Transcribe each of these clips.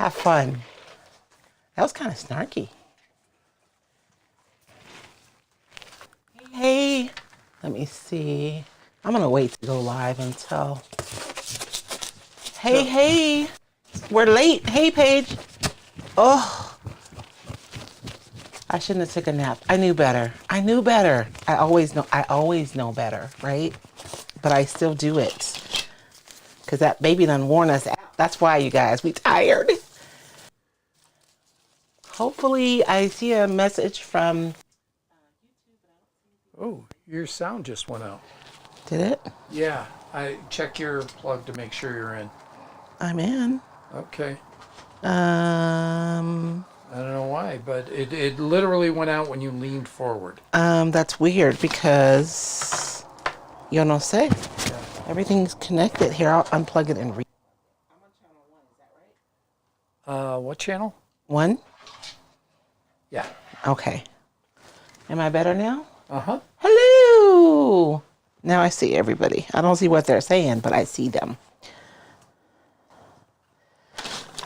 Have fun. That was kind of snarky. Hey, let me see. I'm gonna wait to go live until. Hey, we're late. Hey, Paige. Oh, I shouldn't have took a nap. I knew better. I always know better, right? But I still do it. Because that baby done worn us out. That's why, you guys, we tired. Hopefully, I see a message from... Oh, your sound just went out. Did it? Yeah, I check your plug to make sure you're in. I'm in. Okay. I don't know why, but it literally went out when you leaned forward. That's weird because yo no sé. Yeah. Everything's connected. Here, I'll unplug it and I'm on channel 1, is that right? What channel? 1? Yeah. Okay. Am I better now? Uh-huh. Hello! Now I see everybody. I don't see what they're saying, but I see them.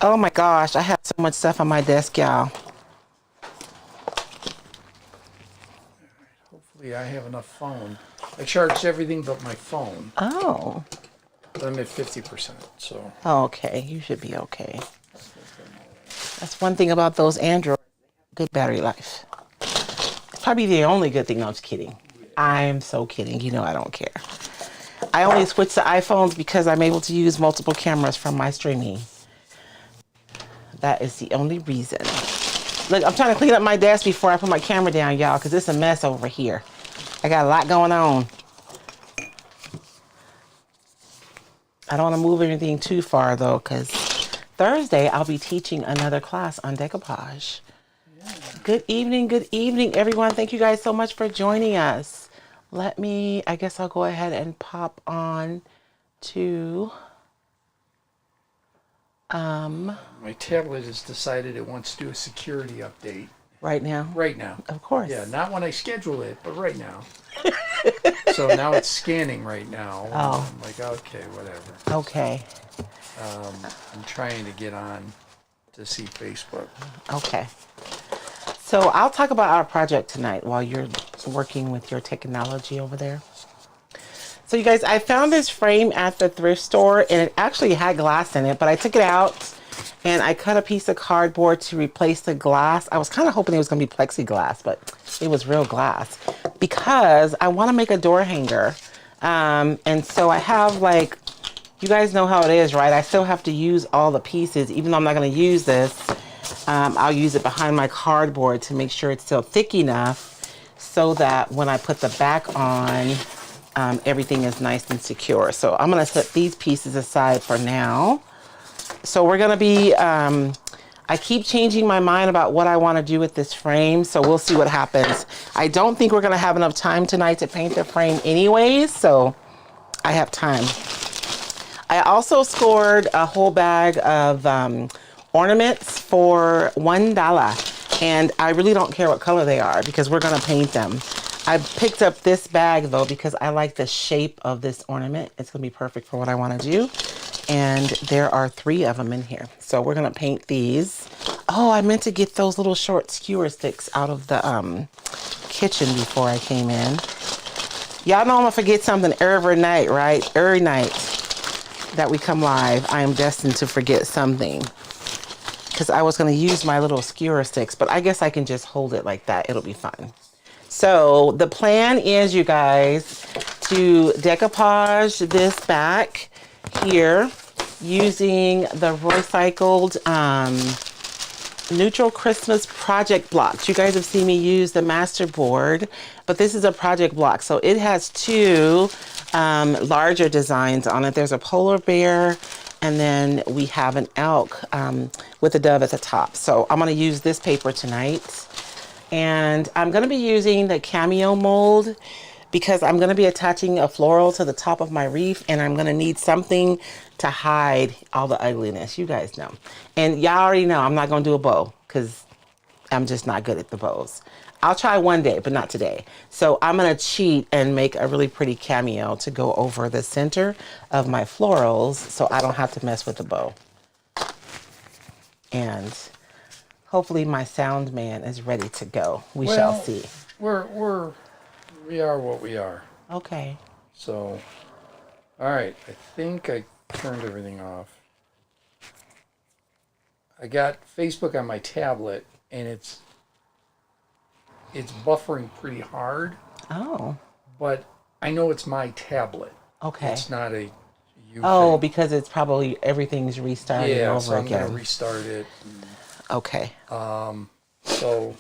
Oh my gosh, I have so much stuff on my desk, y'all. Hopefully I have enough phone. I charged everything but my phone. Oh. But I'm at 50%, so. Okay, you should be okay. That's one thing about those Androids. Good battery life. Probably the only good thing. No, I'm just kidding. I am so kidding. You know I don't care. I only switched to iPhones because I'm able to use multiple cameras from my streaming. That is the only reason. Look, I'm trying to clean up my desk before I put my camera down, y'all, because it's a mess over here. I got a lot going on. I don't want to move anything too far, though, because Thursday I'll be teaching another class on decoupage. Yeah. Good evening, everyone. Thank you guys so much for joining us. I guess I'll go ahead and pop on to... My tablet has decided it wants to do a security update. Right now? Right now. Of course. Yeah, not when I schedule it, but right now. So now it's scanning right now. Oh. I'm like, okay, whatever. Okay. I'm trying to get on to see Facebook. Okay. So I'll talk about our project tonight while you're working with your technology over there. So you guys, I found this frame at the thrift store and it actually had glass in it, but I took it out and I cut a piece of cardboard to replace the glass. I was kind of hoping it was going to be plexiglass, but it was real glass because I want to make a door hanger. And so I have like, you guys know how it is, right? I still have to use all the pieces, even though I'm not going to use this. I'll use it behind my cardboard to make sure it's still thick enough so that when I put the back on, everything is nice and secure. So I'm going to set these pieces aside for now. So we're going to be, I keep changing my mind about what I want to do with this frame. So we'll see what happens. I don't think we're going to have enough time tonight to paint the frame anyways. So I have time. I also scored a whole bag of ornaments for $1. And I really don't care what color they are because we're going to paint them. I picked up this bag though because I like the shape of this ornament. It's gonna be perfect for what I want to do. And there are 3 of them in here. So we're gonna paint these. Oh, I meant to get those little short skewer sticks out of the kitchen before I came in. Y'all know I'm gonna forget something every night, right? Every night that we come live, I am destined to forget something. Because I was gonna use my little skewer sticks, but I guess I can just hold it like that. It'll be fine. So the plan is, you guys, to decoupage this back here using the Roycycled neutral Christmas project blocks. You guys have seen me use the master board, but this is a project block. So it has 2 larger designs on it. There's a polar bear and then we have an elk with a dove at the top. So I'm going to use this paper tonight. And I'm going to be using the cameo mold because I'm going to be attaching a floral to the top of my wreath and I'm going to need something to hide all the ugliness. You guys know. And y'all already know I'm not going to do a bow because I'm just not good at the bows. I'll try one day, but not today. So I'm going to cheat and make a really pretty cameo to go over the center of my florals so I don't have to mess with the bow. and hopefully my sound man is ready to go. We shall see. We are what we are. Okay. So, all right. I think I turned everything off. I got Facebook on my tablet, and it's buffering pretty hard. Oh. But I know it's my tablet. Okay. It's not a you thing. thing. Because it's probably everything's restarting over so I'm again. gonna restart it. Okay. So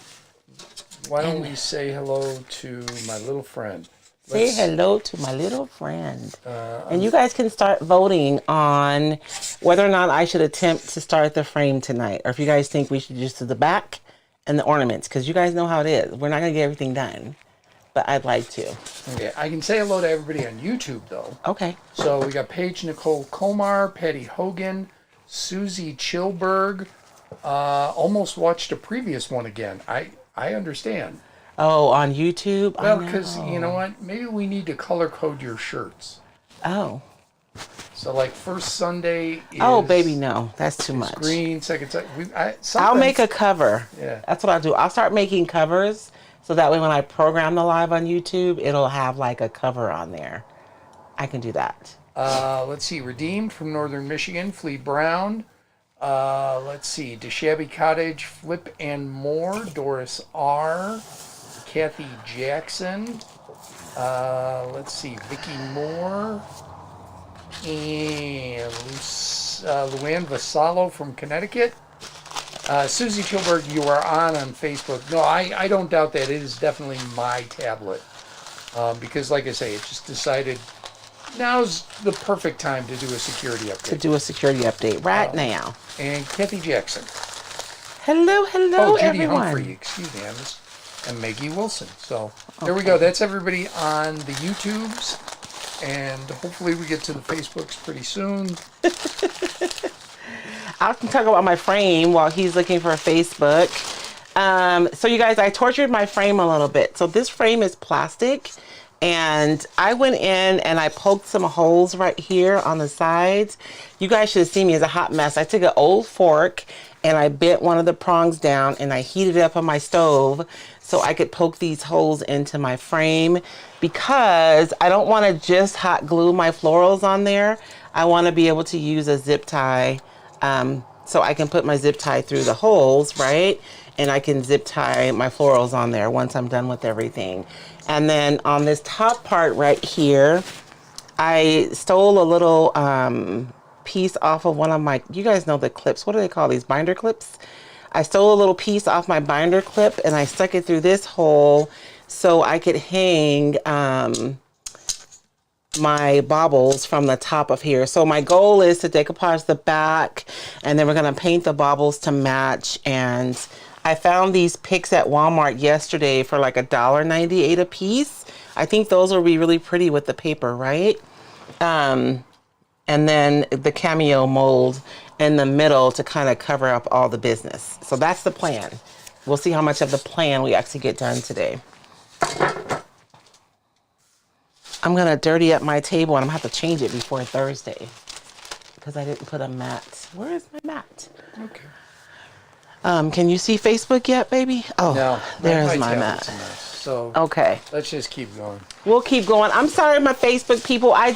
why don't we say hello to my little friend? Say hello to my little friend. And you guys can start voting on whether or not I should attempt to start the frame tonight, or if you guys think we should just do the back and the ornaments, because you guys know how it is. We're not gonna get everything done, but I'd like to. Okay, I can say hello to everybody on YouTube though. Okay. So we got Paige Nicole Komar, Patty Hogan, Susie Chilberg. Almost watched a previous one again. I understand. Oh, on YouTube? Well, because you know what? Maybe we need to color code your shirts. Oh. So like first Sunday is... Oh, baby, no. That's too much. Green, second Sunday. I'll make a cover. Yeah. That's what I'll do. I'll start making covers so that way when I program the live on YouTube, it'll have like a cover on there. I can do that. Let's see. Redeemed from Northern Michigan, Flea Brown. Let's see. DeShabby Cottage, Flip and More, Doris R. Kathy Jackson. Let's see. Vicky Moore. And Luann Vassallo from Connecticut. Susie Chilberg, you are on Facebook. No, I don't doubt that. It is definitely my tablet. Because, like I say, it just decided now's the perfect time to do a security update. Right now. And Kathy Jackson. Hello, Judy everyone. Humphrey, excuse me, and Maggie Wilson. So there we go. That's everybody on the YouTubes. And hopefully we get to the Facebooks pretty soon. I can talk about my frame while he's looking for a Facebook. So you guys, I tortured my frame a little bit. So this frame is plastic. And I went in and I poked some holes right here on the sides. You guys should have seen me as a hot mess. I took an old fork and I bent one of the prongs down and I heated it up on my stove so I could poke these holes into my frame, because I don't want to just hot glue my florals on there. I want to be able to use a zip tie so I can put my zip tie through the holes, right? And I can zip tie my florals on there once I'm done with everything. And then on this top part right here, I stole a little piece off of one of my, you guys know the clips. What do they call these? Binder clips? I stole a little piece off my binder clip and I stuck it through this hole so I could hang my baubles from the top of here. So my goal is to decoupage the back, and then we're going to paint the baubles to match. And I found these picks at Walmart yesterday for like $1.98 a piece. I think those will be really pretty with the paper, right? And then the cameo mold in the middle to kind of cover up all the business. So that's the plan. We'll see how much of the plan we actually get done today. I'm going to dirty up my table and I'm going to have to change it before Thursday because I didn't put a mat. Where is my mat? Okay. Can you see Facebook yet, baby? Oh, no, there's my mat. So okay, let's just keep going. We'll keep going. I'm sorry, my Facebook people. I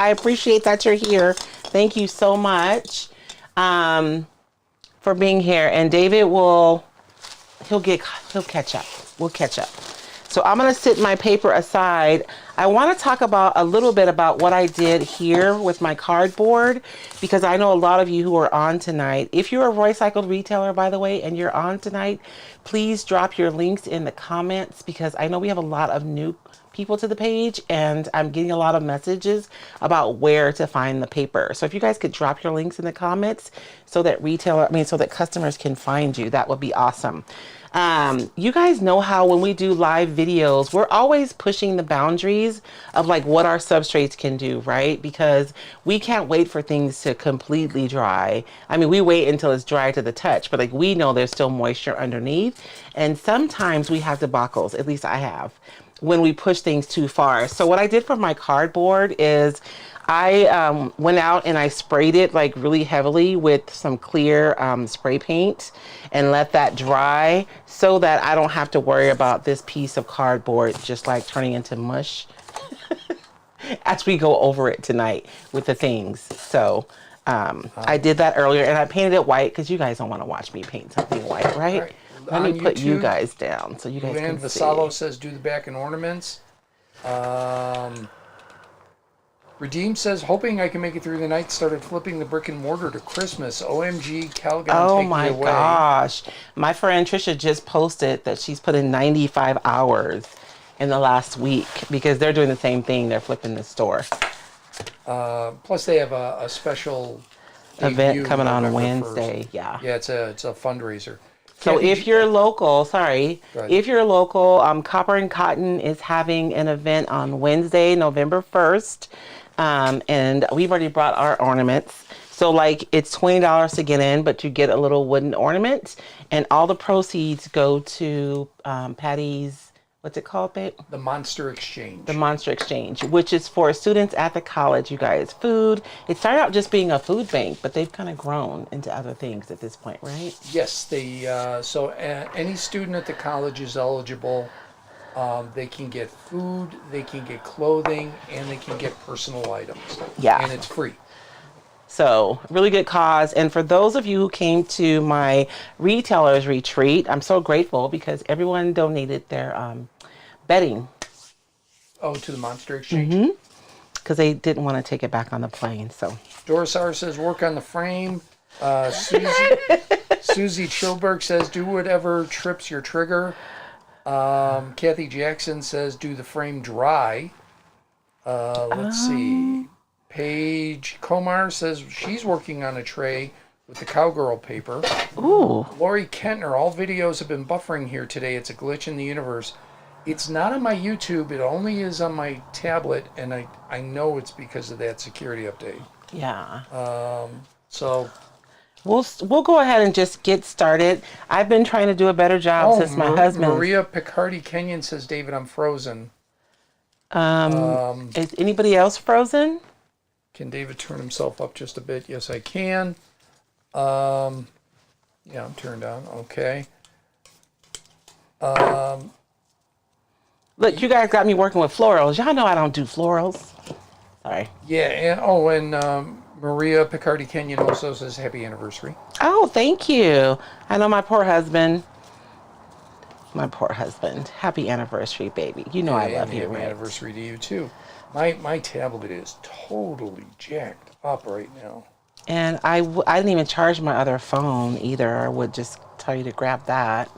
appreciate that you're here. Thank you so much for being here. And David he'll catch up. We'll catch up. So I'm going to sit my paper aside. I want to talk about a little bit about what I did here with my cardboard, because I know a lot of you who are on tonight. If you're a Roycycled retailer, by the way, and you're on tonight, please drop your links in the comments, because I know we have a lot of new people to the page and I'm getting a lot of messages about where to find the paper. So if you guys could drop your links in the comments so that so that customers can find you, that would be awesome. You guys know how when we do live videos, we're always pushing the boundaries of like what our substrates can do, right? Because we can't wait for things to completely dry. I mean, we wait until it's dry to the touch, but like we know there's still moisture underneath. And sometimes we have debacles, at least I have, when we push things too far. So what I did for my cardboard is I went out and I sprayed it like really heavily with some clear spray paint and let that dry so that I don't have to worry about this piece of cardboard just like turning into mush as we go over it tonight with the things. So I did that earlier and I painted it white because you guys don't want to watch me paint something white, right? Right. Let me On put you YouTube, guys down so you guys Luann can see. Vasallo says do the back and ornaments. Redeem says, hoping I can make it through the night, started flipping the brick and mortar to Christmas. OMG, Calgon, Oh take my me away. gosh. My friend Trisha just posted that she's put in 95 hours in the last week because they're doing the same thing. They're flipping the store. Plus, they have a special Event debut coming on November Wednesday. 1st. Yeah. Yeah, it's a fundraiser. So Kathy, if you're local, Go ahead. if you're local, Copper and Cotton is having an event on Wednesday, November 1st. And we've already brought our ornaments. So like it's $20 to get in, but you get a little wooden ornament and all the proceeds go to Patty's, what's it called, babe? The Monster Exchange. The Monster Exchange, which is for students at the college, you guys. Food. It started out just being a food bank, but they've kind of grown into other things at this point, right? Yes, so any student at the college is eligible. They can get food, they can get clothing, and they can get personal items. Yeah. And it's free. So really good cause. And for those of you who came to my retailers retreat, I'm so grateful because everyone donated their bedding. Oh, to the Monster Exchange? Because they didn't want to take it back on the plane. So Doris R. says, work on the frame. Susie Chilberg says, do whatever trips your trigger. Kathy Jackson says, do the frame dry. Let's see. Paige Komar says she's working on a tray with the cowgirl paper. ooh. Lori Kentner, all videos have been buffering here today. It's a glitch in the universe. It's not on my YouTube. It only is on my tablet, and I know it's because of that security update. Yeah. So We'll go ahead and just get started. I've been trying to do a better job since my husband. Maria Picardi Kenyon says, David, I'm frozen. Is anybody else frozen? Can David turn himself up just a bit? Yes, I can. Yeah, I'm turned on. Okay. Look, you guys got me working with florals. Y'all know I don't do florals. Sorry. Yeah, and Maria Picardi Kenyon also says happy anniversary. Oh, thank you. I know my poor husband. My poor husband. Happy anniversary, baby. You know I love you, Happy right? anniversary to you too. My tablet is totally jacked up right now. And I didn't even charge my other phone either. I would just tell you to grab that.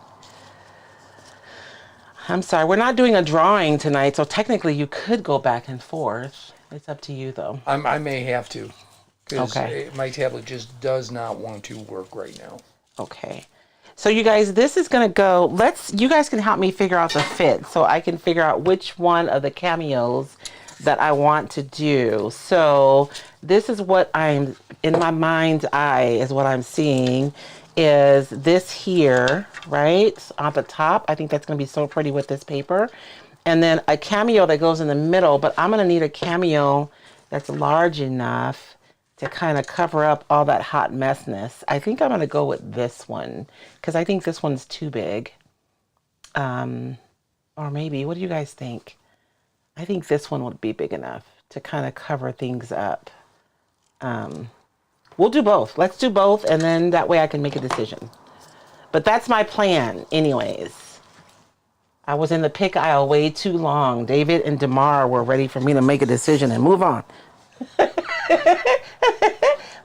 I'm sorry, we're not doing a drawing tonight, so technically you could go back and forth. It's up to you, though. I may have to, because Okay. my tablet just does not want to work right now. Okay. So you guys, this is going to go, you guys can help me figure out the fit so I can figure out which one of the cameos that I want to do. So this is what I'm, in my mind's eye is what I'm seeing is this here, right? On the top. I think that's going to be so pretty with this paper. And then a cameo that goes in the middle, but I'm going to need a cameo that's large enough to kind of cover up all that hot messness. I think I'm going to go with this one because I think this one's too big. Or maybe, what do you guys think? I think this one would be big enough to kind of cover things up. We'll do both. Let's do both, and then that way I can make a decision. But that's my plan anyways. I was in the pick aisle way too long. David and DeMar were ready for me to make a decision and move on.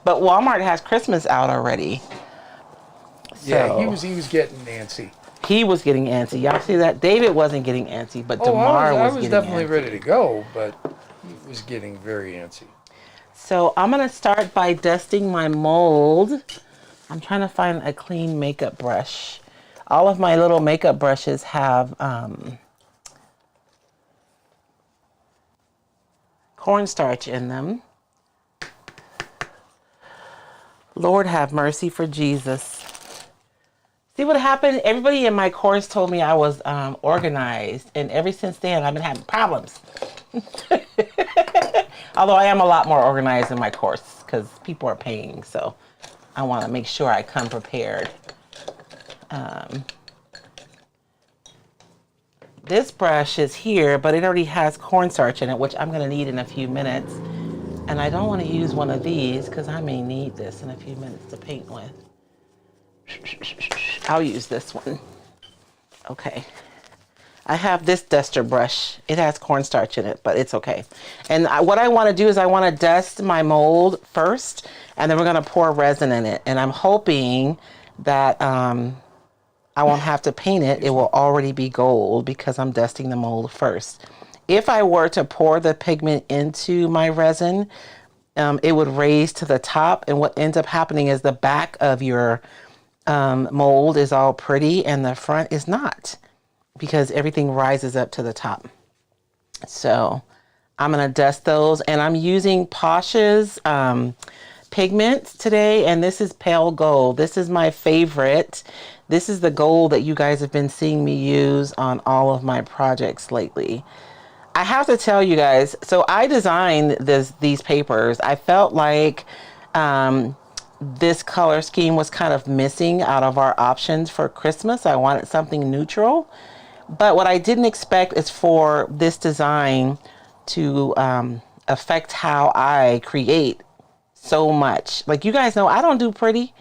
But Walmart has Christmas out already. Yeah, So, he was getting antsy. he was getting antsy. Y'all see that? David wasn't getting antsy, but DeMar I was was getting definitely antsy. ready to go, but he was getting very antsy. So I'm going to start by dusting my mold. I'm trying to find a clean makeup brush. All of my little makeup brushes have cornstarch in them. Lord have mercy for Jesus. See what happened? Everybody in my course told me I was organized, and ever since then I've been having problems. Although I am a lot more organized in my course because people are paying, so I want to make sure I come prepared. This brush is here, but it already has cornstarch in it, which I'm going to need in a few minutes. And I don't want to use one of these because I may need this in a few minutes to paint with. I'll use this one. Okay. I have this duster brush. It has cornstarch in it, but it's okay. And what I want to do is I want to dust my mold first, and then we're going to pour resin in it. And I'm hoping that I won't have to paint it. It will already be gold because I'm dusting the mold first. If I were to pour the pigment into my resin, it would raise to the top. And what ends up happening is the back of your mold is all pretty and the front is not, because everything rises up to the top. So I'm going to dust those, and I'm using Posh's pigments today, and this is pale gold. This is my favorite. This is the gold that you guys have been seeing me use on all of my projects lately. I have to tell you guys, so I designed these papers. I felt like this color scheme was kind of missing out of our options for Christmas. I wanted something neutral. But what I didn't expect is for this design to affect how I create so much. Like, you guys know I don't do pretty.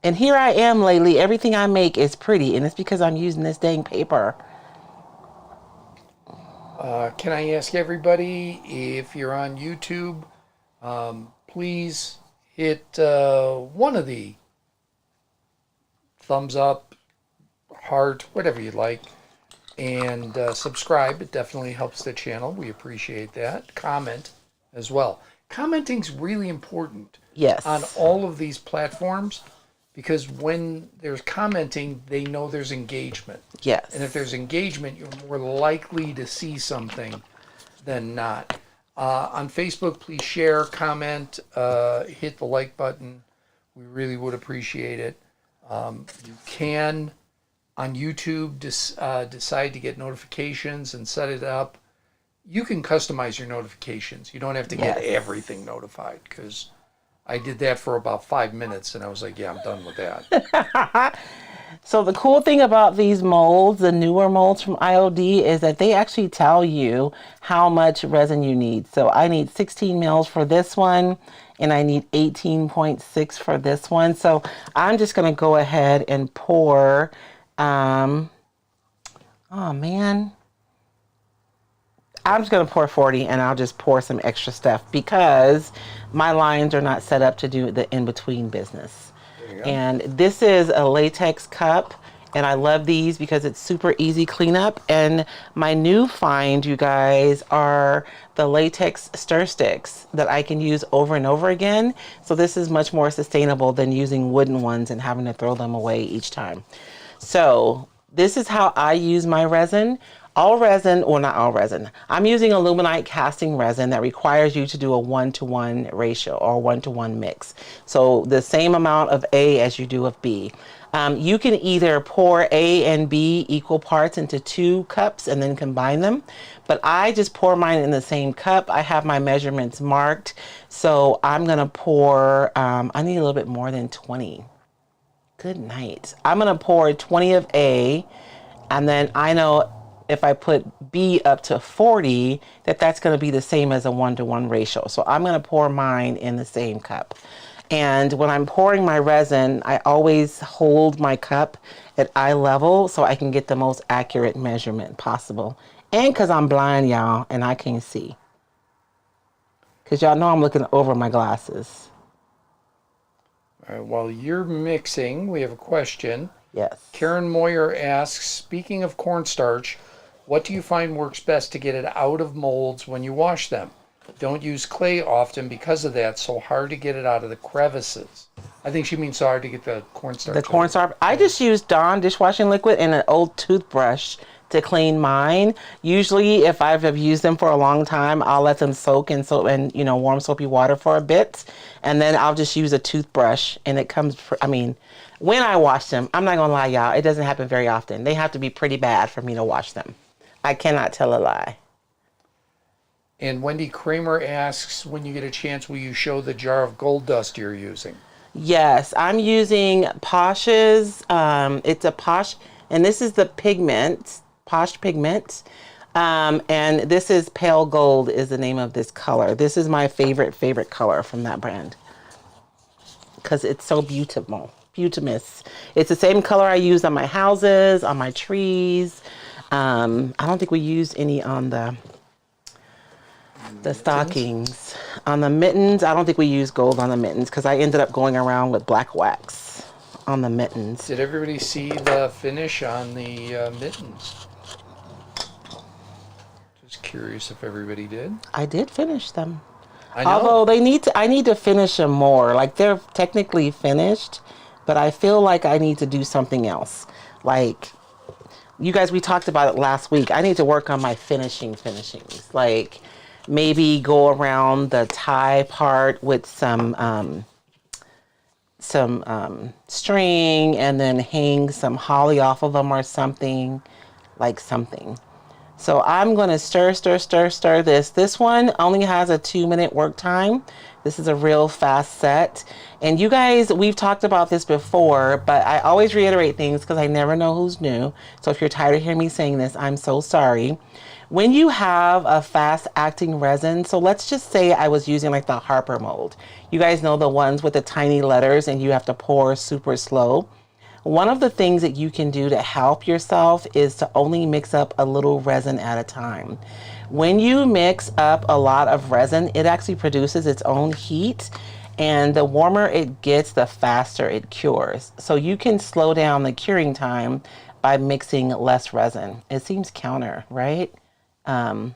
And here I am lately. Everything I make is pretty. And it's because I'm using this dang paper. Can I ask everybody, if you're on YouTube, please hit one of the thumbs up, heart, whatever you like. And subscribe. It definitely helps the channel. We appreciate that. Comment as well. Commenting's really important. Yes. On all of these platforms, because when there's commenting, they know there's engagement. Yes. And if there's engagement, you're more likely to see something than not. On Facebook, please share, comment, hit the like button. We really would appreciate it. You can, on YouTube, decide to get notifications and set it up. You can customize your notifications. You don't have to get everything notified, because I did that for about 5 minutes and I was like, yeah, I'm done with that. So the cool thing about these molds, the newer molds from IOD, is that they actually tell you how much resin you need. So I need 16 mils for this one, and I need 18.6 for this one. So I'm just going to go ahead and pour, oh man. I'm just going to pour 40, and I'll just pour some extra stuff because my lines are not set up to do the in-between business. And this is a latex cup, and I love these because it's super easy cleanup. And my new find, you guys, are the latex stir sticks that I can use over and over again. So this is much more sustainable than using wooden ones and having to throw them away each time. So this is how I use my resin. All resin, well, not all resin. I'm using aluminite casting resin that requires you to do a 1-to-1 ratio or 1-to-1 mix. So the same amount of A as you do of B. You can either pour A and B equal parts into 2 cups and then combine them. But I just pour mine in the same cup. I have my measurements marked. So I'm going to pour, I need a little bit more than 20. Good night. I'm going to pour 20 of A, and then I know if I put B up to 40, that's going to be the same as a 1-to-1 ratio. So I'm going to pour mine in the same cup. And when I'm pouring my resin, I always hold my cup at eye level so I can get the most accurate measurement possible. And because I'm blind, y'all, and I can't see. Because y'all know I'm looking over my glasses. All right, while you're mixing, we have a question. Yes. Karen Moyer asks, speaking of cornstarch, what do you find works best to get it out of molds when you wash them? Don't use clay often because of that, so hard to get it out of the crevices. I think she means so hard to get the cornstarch. The cornstarch. I just use Dawn dishwashing liquid and an old toothbrush to clean mine. Usually, if I've used them for a long time, I'll let them soak in warm soapy water for a bit, and then I'll just use a toothbrush, and it comes. When I wash them, I'm not gonna lie, y'all, it doesn't happen very often. They have to be pretty bad for me to wash them. I cannot tell a lie. And Wendy Kramer asks, when you get a chance, will you show the jar of gold dust you're using? Yes, I'm using Posh's. It's a Posh, and this is the pigment, Posh pigment. And this is pale gold is the name of this color. This is my favorite color from that brand because it's so beautiful, beautimous. It's the same color I use on my houses, on my trees. I don't think we used any on the stockings. On the mittens, I don't think we used gold on the mittens because I ended up going around with black wax on the mittens. Did everybody see the finish on the mittens? Just curious if everybody did. I did finish them. I know. Although I need to finish them more. Like they're technically finished, but I feel like I need to do something else. Like you guys, we talked about it last week. I need to work on my finishings. Like maybe go around the tie part with some string and then hang some holly off of them or something. So I'm going to stir this. This one only has a 2-minute work time. This is a real fast set. And you guys, we've talked about this before, but I always reiterate things because I never know who's new. So if you're tired of hearing me saying this, I'm so sorry. When you have a fast acting resin, so let's just say I was using like the Harper mold. You guys know the ones with the tiny letters and you have to pour super slow. One of the things that you can do to help yourself is to only mix up a little resin at a time. When you mix up a lot of resin, it actually produces its own heat, and the warmer it gets, the faster it cures. So you can slow down the curing time by mixing less resin. It seems counter, right? But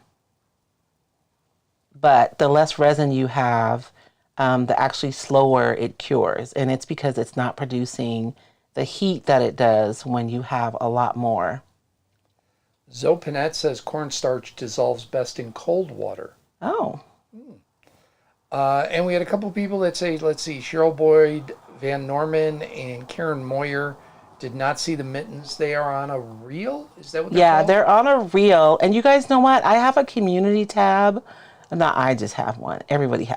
the less resin you have, the actually slower it cures, and it's because it's not producing the heat that it does when you have a lot more. Zoe Panette says cornstarch dissolves best in cold water. Oh. And we had a couple people that say, let's see, Cheryl Boyd, Van Norman, and Karen Moyer did not see the mittens. They are on a reel? Is that what they're called? They're on a reel. And you guys know what? I have a community tab. Not I just have one. Everybody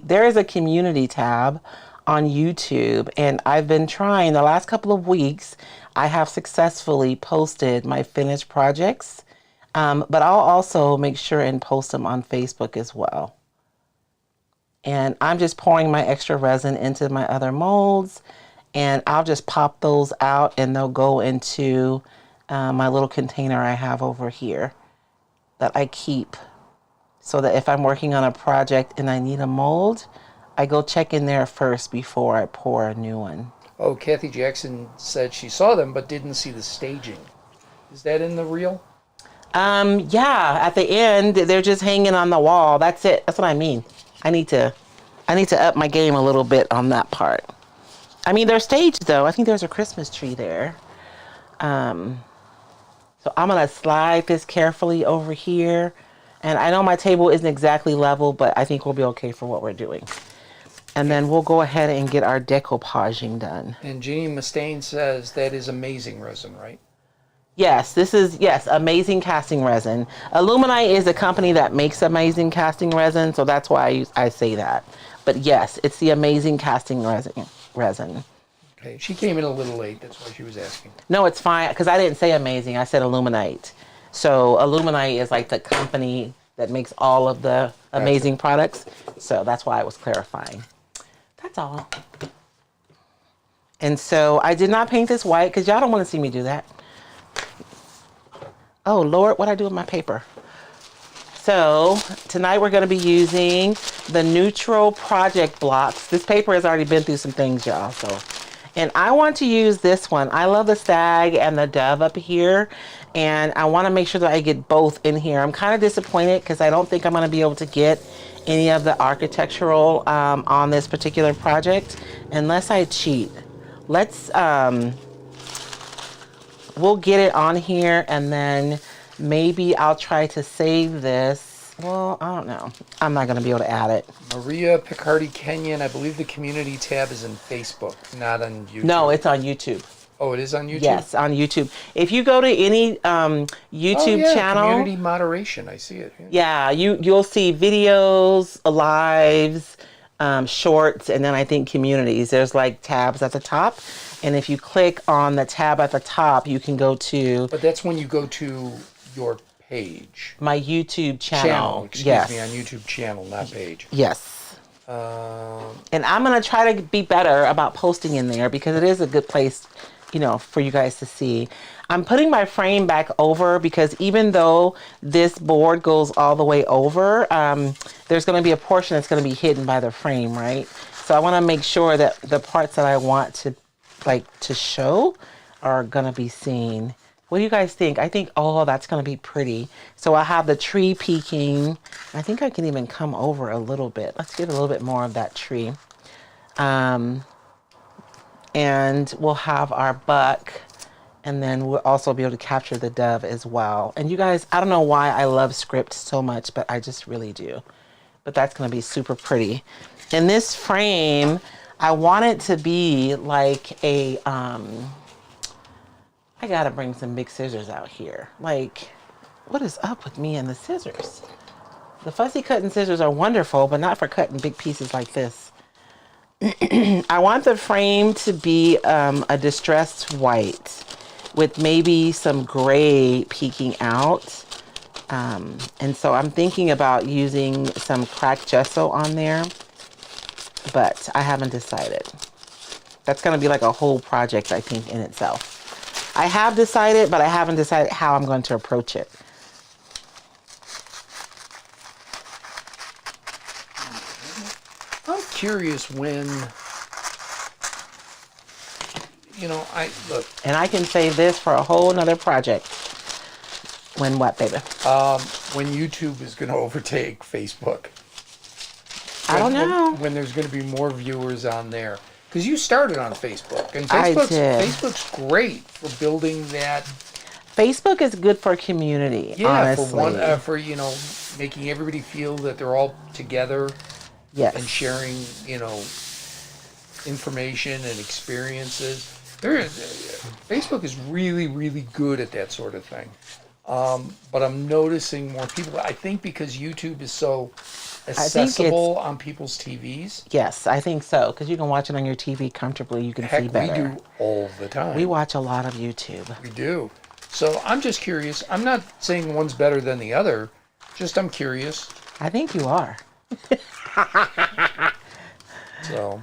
there is a community tab on YouTube, and I've been trying the last couple of weeks. I have successfully posted my finished projects, but I'll also make sure and post them on Facebook as well. And I'm just pouring my extra resin into my other molds, and I'll just pop those out and they'll go into my little container I have over here that I keep, so that if I'm working on a project and I need a mold, I go check in there first before I pour a new one. Oh, Kathy Jackson said she saw them but didn't see the staging. Is that in the reel? Yeah, at the end, they're just hanging on the wall. That's it. That's what I mean. I need to up my game a little bit on that part. I mean, they're staged though. I think there's a Christmas tree there. So I'm gonna slide this carefully over here. And I know my table isn't exactly level, but I think we'll be okay for what we're doing. And then we'll go ahead and get our decoupaging done. And Jeannie Mustaine says that is amazing resin, right? Yes, amazing casting resin. Illuminite is a company that makes amazing casting resin, so that's why I say that. But yes, it's the amazing casting resin. Okay, she came in a little late, that's why she was asking. No, it's fine, because I didn't say amazing, I said Illuminite. So Illuminite is like the company that makes all of the amazing products. So that's why I was clarifying. That's all. And so I did not paint this white because y'all don't want to see me do that. Oh Lord, what I do with my paper? So tonight we're going to be using the neutral project blocks. This paper has already been through some things, y'all. And I want to use this one. I love the stag and the dove up here, and I want to make sure that I get both in here. I'm kind of disappointed because I don't think I'm going to be able to get any of the architectural on this particular project unless I cheat. Let's we'll get it on here, and then maybe I'll try to save this. Well, I don't know. I'm not going to be able to add it. Maria Picardi Kenyon, I believe the community tab is in Facebook, not on YouTube. No, it's on YouTube. Oh, it is on YouTube? Yes, on YouTube. If you go to any YouTube channel, community moderation. I see it. yeah, you'll see videos, lives, shorts, and then I think communities. There's like tabs at the top, and if you click on the tab at the top, you can go to. But that's when you go to your page. My YouTube channel. Excuse me, on YouTube channel, not page. Yes. And I'm going to try to be better about posting in there because it is a good place, for you guys to see. I'm putting my frame back over because even though this board goes all the way over, there's going to be a portion that's going to be hidden by the frame, right? So I want to make sure that the parts that I want to show are going to be seen. What do you guys think? I think, that's going to be pretty. So I have the tree peeking. I think I can even come over a little bit. Let's get a little bit more of that tree. And we'll have our buck. And then we'll also be able to capture the dove as well. And you guys, I don't know why I love script so much, but I just really do. But that's going to be super pretty. In this frame, I want it to be like a... I gotta bring some big scissors out here. Like, what is up with me and the scissors? The fussy cutting scissors are wonderful, but not for cutting big pieces like this. I want the frame to be a distressed white with maybe some gray peeking out. And so I'm thinking about using some cracked gesso on there, but I haven't decided. That's gonna be like a whole project, I think, in itself. I have decided, but I haven't decided how I'm going to approach it. I'm curious when, look. And I can save this for a whole nother project. When what, baby? When YouTube is going to overtake Facebook. I don't know. When there's going to be more viewers on there. Because you started on Facebook, and I did. Facebook's great for building that. Facebook is good for community, honestly. For making everybody feel that they're all together. Yes. And sharing, information and experiences. Facebook is really, really good at that sort of thing. But I'm noticing more people. I think because YouTube is so accessible on people's TVs. Yes, I think so. Because you can watch it on your TV comfortably. You can see better. We do all the time. We watch a lot of YouTube. We do. So I'm just curious. I'm not saying one's better than the other. Just I'm curious. I think you are. So.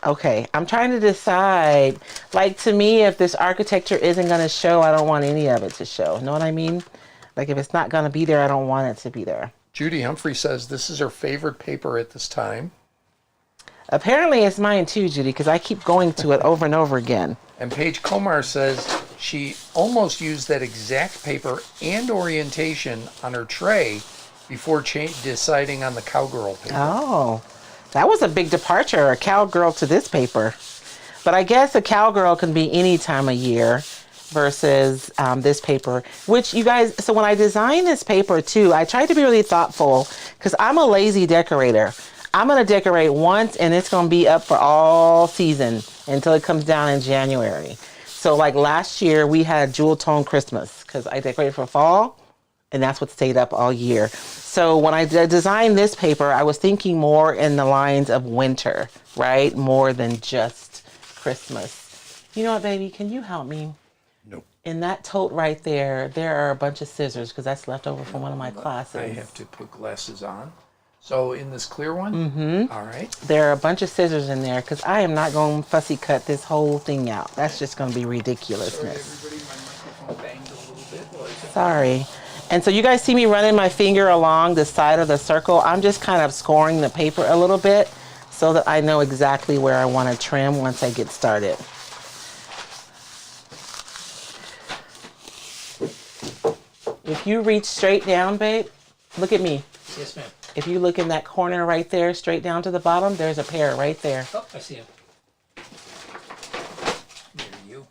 Okay, I'm trying to decide. Like, to me, if this architecture isn't going to show, I don't want any of it to show. Know what I mean? Like, if it's not going to be there, I don't want it to be there. Judy Humphrey says this is her favorite paper at this time. Apparently, it's mine too, Judy, because I keep going to it over and over again. And Paige Komar says she almost used that exact paper and orientation on her tray before deciding on the cowgirl paper. Oh, that was a big departure, a cowgirl to this paper. But I guess a cowgirl can be any time of year versus this paper, which you guys, so when I designed this paper too, I tried to be really thoughtful because I'm a lazy decorator. I'm going to decorate once and it's going to be up for all season until it comes down in January. So like last year we had jewel tone Christmas because I decorated for fall and that's what stayed up all year. So when I designed this paper, I was thinking more in the lines of winter, right? More than just Christmas. You know what, baby? Can you help me? Nope. In that tote right there, there are a bunch of scissors because that's left over from one of my classes. I have to put glasses on. So in this clear one? Mm-hmm. All right. There are a bunch of scissors in there because I am not going to fussy cut this whole thing out. That's just going to be ridiculousness. Sorry, everybody, my microphone banged a little bit. Sorry. And so you guys see me running my finger along the side of the circle. I'm just kind of scoring the paper a little bit so that I know exactly where I want to trim once I get started. If you reach straight down, babe, look at me. Yes, ma'am. If you look in that corner right there, straight down to the bottom, there's a pair right there. Oh, I see him. There you.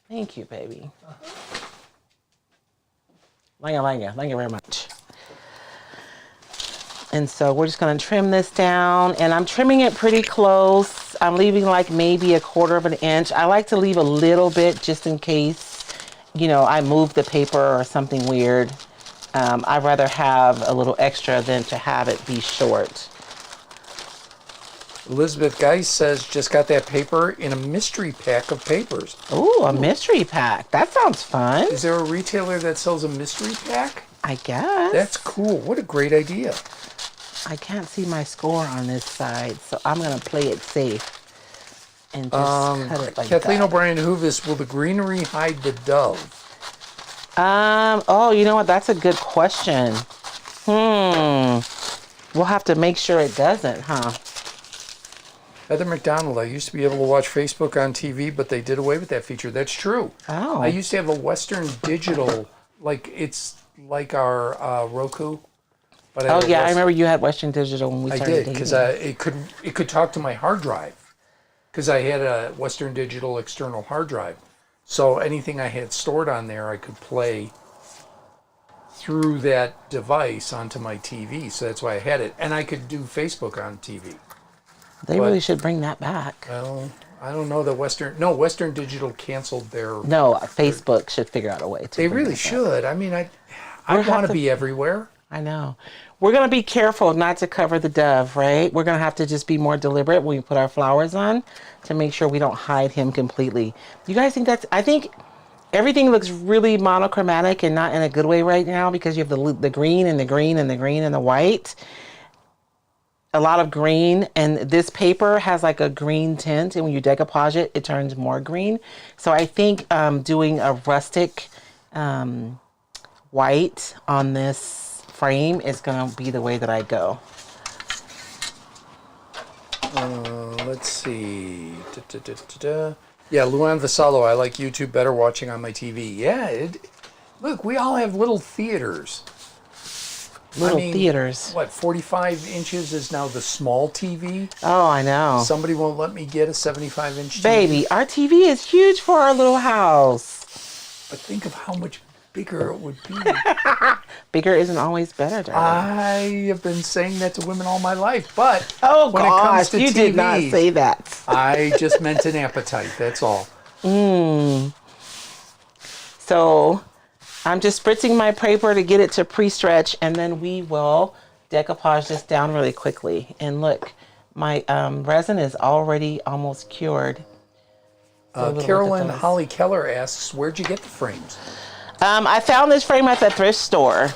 Thank you, baby. Thank you very much. And so we're just going to trim this down, and I'm trimming it pretty close. I'm leaving like maybe 1/4 of an inch. I like to leave a little bit just in case, you know, I move the paper or something weird. I'd rather have a little extra than to have it be short. Elizabeth Geis says, just got that paper in a mystery pack of papers. Ooh, a mystery pack. That sounds fun. Is there a retailer that sells a mystery pack? I guess. That's cool. What a great idea. I can't see my score on this side, so I'm going to play it safe and just cut it like Kathleen that. O'Brien Hoovis, will the greenery hide the dove? Oh, you know what? That's a good question. We'll have to make sure it doesn't, huh? Heather McDonald, I used to be able to watch Facebook on TV, but they did away with that feature. That's true. Oh. I used to have a Western Digital, like it's like our Roku. But Oh yeah, I remember you had Western Digital when we I started did, because dating. it could talk to my hard drive, because I had a Western Digital external hard drive. So anything I had stored on there, I could play through that device onto my TV. So that's why I had it, and I could do Facebook on TV. They really should bring that back. Well, I don't know that Western Digital canceled their. No, Facebook should figure out a way to. They bring really that back. should. I mean, I want to be everywhere. I know. We're going to be careful not to cover the dove, right? We're going to have to just be more deliberate when we put our flowers on to make sure we don't hide him completely. You guys think I think everything looks really monochromatic and not in a good way right now because you have the green and the green and the green and the white. A lot of green, and this paper has like a green tint, and when you decoupage it, it turns more green. So I think doing a rustic white on this frame is going to be the way that I go. Let's see. Yeah, Luan Vasallo, I like YouTube better watching on my TV. Yeah, look, we all have little theaters. Theaters. What, 45 inches is now the small TV? Oh, I know. Somebody won't let me get a 75-inch TV. Baby, our TV is huge for our little house. But think of how much bigger it would be. Bigger isn't always better, darling. I have been saying that to women all my life, but Oh, when it comes gosh, to you TV, did not say that. I just meant an appetite, that's all. So I'm just spritzing my paper to get it to pre-stretch, and then we will decoupage this down really quickly. And look, my resin is already almost cured. Carolyn Holly Keller asks, where'd you get the frames? I found this frame at the thrift store.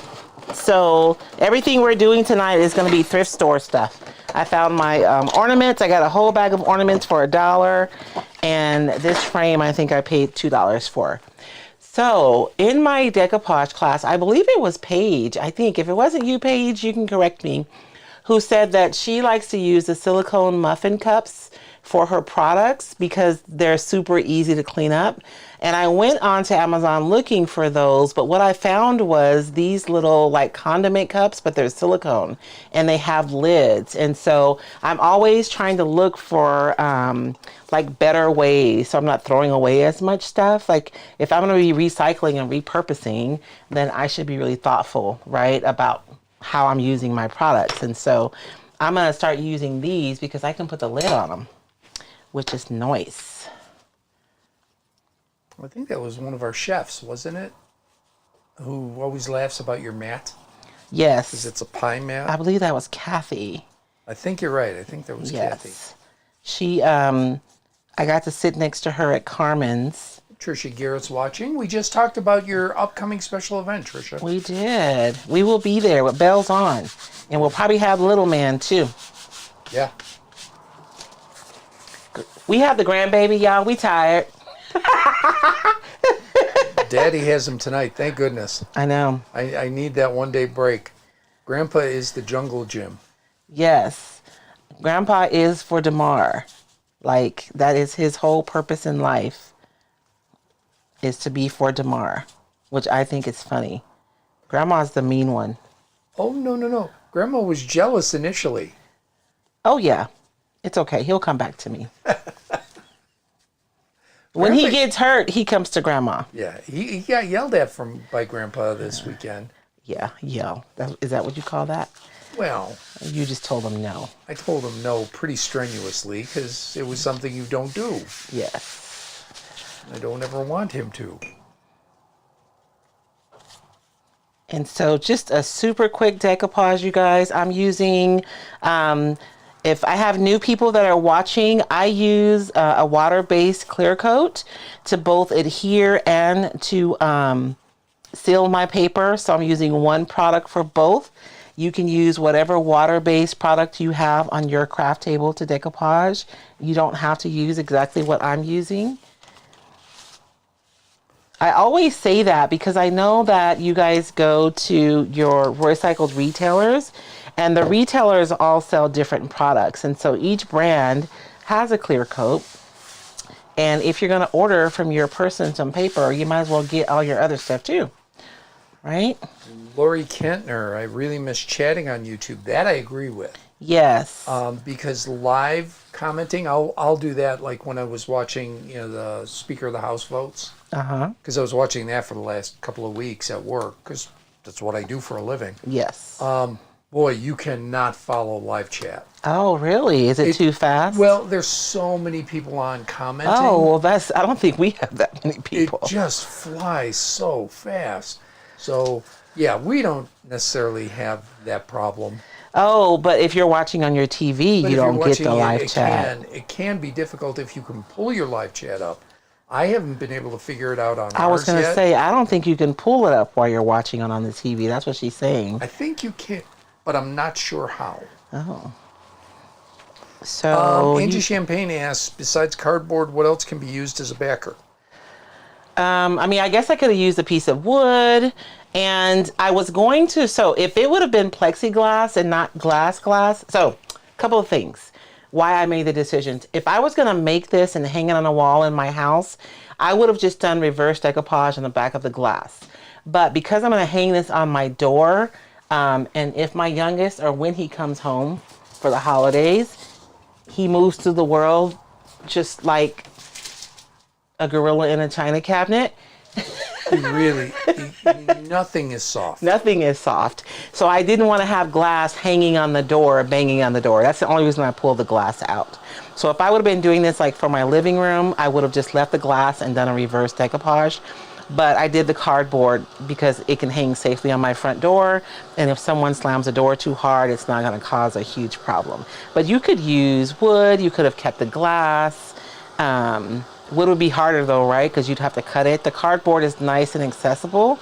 So everything we're doing tonight is going to be thrift store stuff. I found my ornaments. I got a whole bag of ornaments for $1. And this frame, I think I paid $2 for. So in my decoupage class, I believe it was Paige. I think if it wasn't you, Paige, you can correct me, who said that she likes to use the silicone muffin cups for her products because they're super easy to clean up. And I went onto Amazon looking for those, but what I found was these little like condiment cups, but they're silicone and they have lids. And so I'm always trying to look for like better ways so I'm not throwing away as much stuff. Like if I'm going to be recycling and repurposing, then I should be really thoughtful, right, about how I'm using my products. And so I'm going to start using these because I can put the lid on them, which is nice. I think that was one of our chefs, wasn't it? Who always laughs about your mat? Yes. Because it's a pie mat? I believe that was Kathy. I think you're right. I think that was Kathy. She, I got to sit next to her at Carmen's. Trisha Garrett's watching. We just talked about your upcoming special event, Trisha. We did. We will be there with bells on. And we'll probably have Little Man, too. Yeah. We have the grandbaby, y'all. We tired. Daddy has him tonight. Thank goodness. I know. I need that one-day break. Grandpa is the jungle gym. Yes. Grandpa is for DeMar. Like, that is his whole purpose in life, is to be for DeMar, which I think is funny. Grandma's the mean one. Oh, no. Grandma was jealous initially. Oh, yeah. It's okay. He'll come back to me. When he gets hurt, he comes to Grandma. Yeah, he got yelled at by Grandpa this weekend. Yeah, yell. Is that what you call that? Well, You just told him no. I told him no pretty strenuously because it was something you don't do. Yes. I don't ever want him to. And so just a super quick decoupage, you guys. I'm using, if I have new people that are watching, I use a water-based clear coat to both adhere and to seal my paper. So I'm using one product for both. You can use whatever water-based product you have on your craft table to decoupage. You don't have to use exactly what I'm using. I always say that because I know that you guys go to your Roycycled retailers, and the retailers all sell different products. And so each brand has a clear coat. And if you're going to order from your person some paper, you might as well get all your other stuff too. Right? Lori Kentner, I really miss chatting on YouTube. That I agree with. Yes. Because live commenting, I'll do that like when I was watching, the Speaker of the House votes. Because I was watching that for the last couple of weeks at work, because that's what I do for a living. Yes. Boy, you cannot follow live chat. Oh, really? Is it too fast? Well, there's so many people on commenting. Oh, well, I don't think we have that many people. It just flies so fast. So, yeah, we don't necessarily have that problem. Oh, but if you're watching on your TV, But you if you're don't get the watching live chat. It can be difficult if you can pull your live chat up. I haven't been able to figure it out on I was ours going to yet. say, I don't think you can pull it up while you're watching it on the TV. That's what she's saying. I think you can, but I'm not sure how. Oh. So, Angie Champagne asks, besides cardboard, what else can be used as a backer? I guess I could have used a piece of wood, and I was going to, so if it would have been plexiglass and not glass, so a couple of things. Why I made the decisions. If I was going to make this and hang it on a wall in my house, I would have just done reverse decoupage on the back of the glass. But because I'm going to hang this on my door, and if my youngest, or when he comes home for the holidays, he moves through the world just like a gorilla in a china cabinet. Really, nothing is soft. Nothing is soft. So I didn't want to have glass hanging on the door, banging on the door. That's the only reason I pulled the glass out. So if I would have been doing this like for my living room, I would have just left the glass and done a reverse decoupage. But I did the cardboard because it can hang safely on my front door. And if someone slams the door too hard, it's not going to cause a huge problem. But you could use wood. You could have kept the glass. Wood would be harder though, right? Because you'd have to cut it. The cardboard is nice and accessible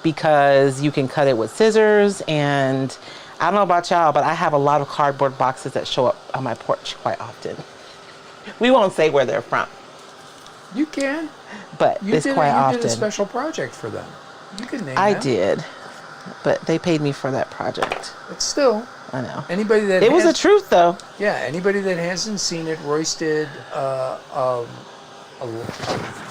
because you can cut it with scissors. And I don't know about y'all, but I have a lot of cardboard boxes that show up on my porch quite often. We won't say where they're from. You can. But it's quite often. You did a special project for them. You can name I them. did. But they paid me for that project. But still. I know. Anybody that It was the truth though. Yeah, anybody that hasn't seen it, Royce did a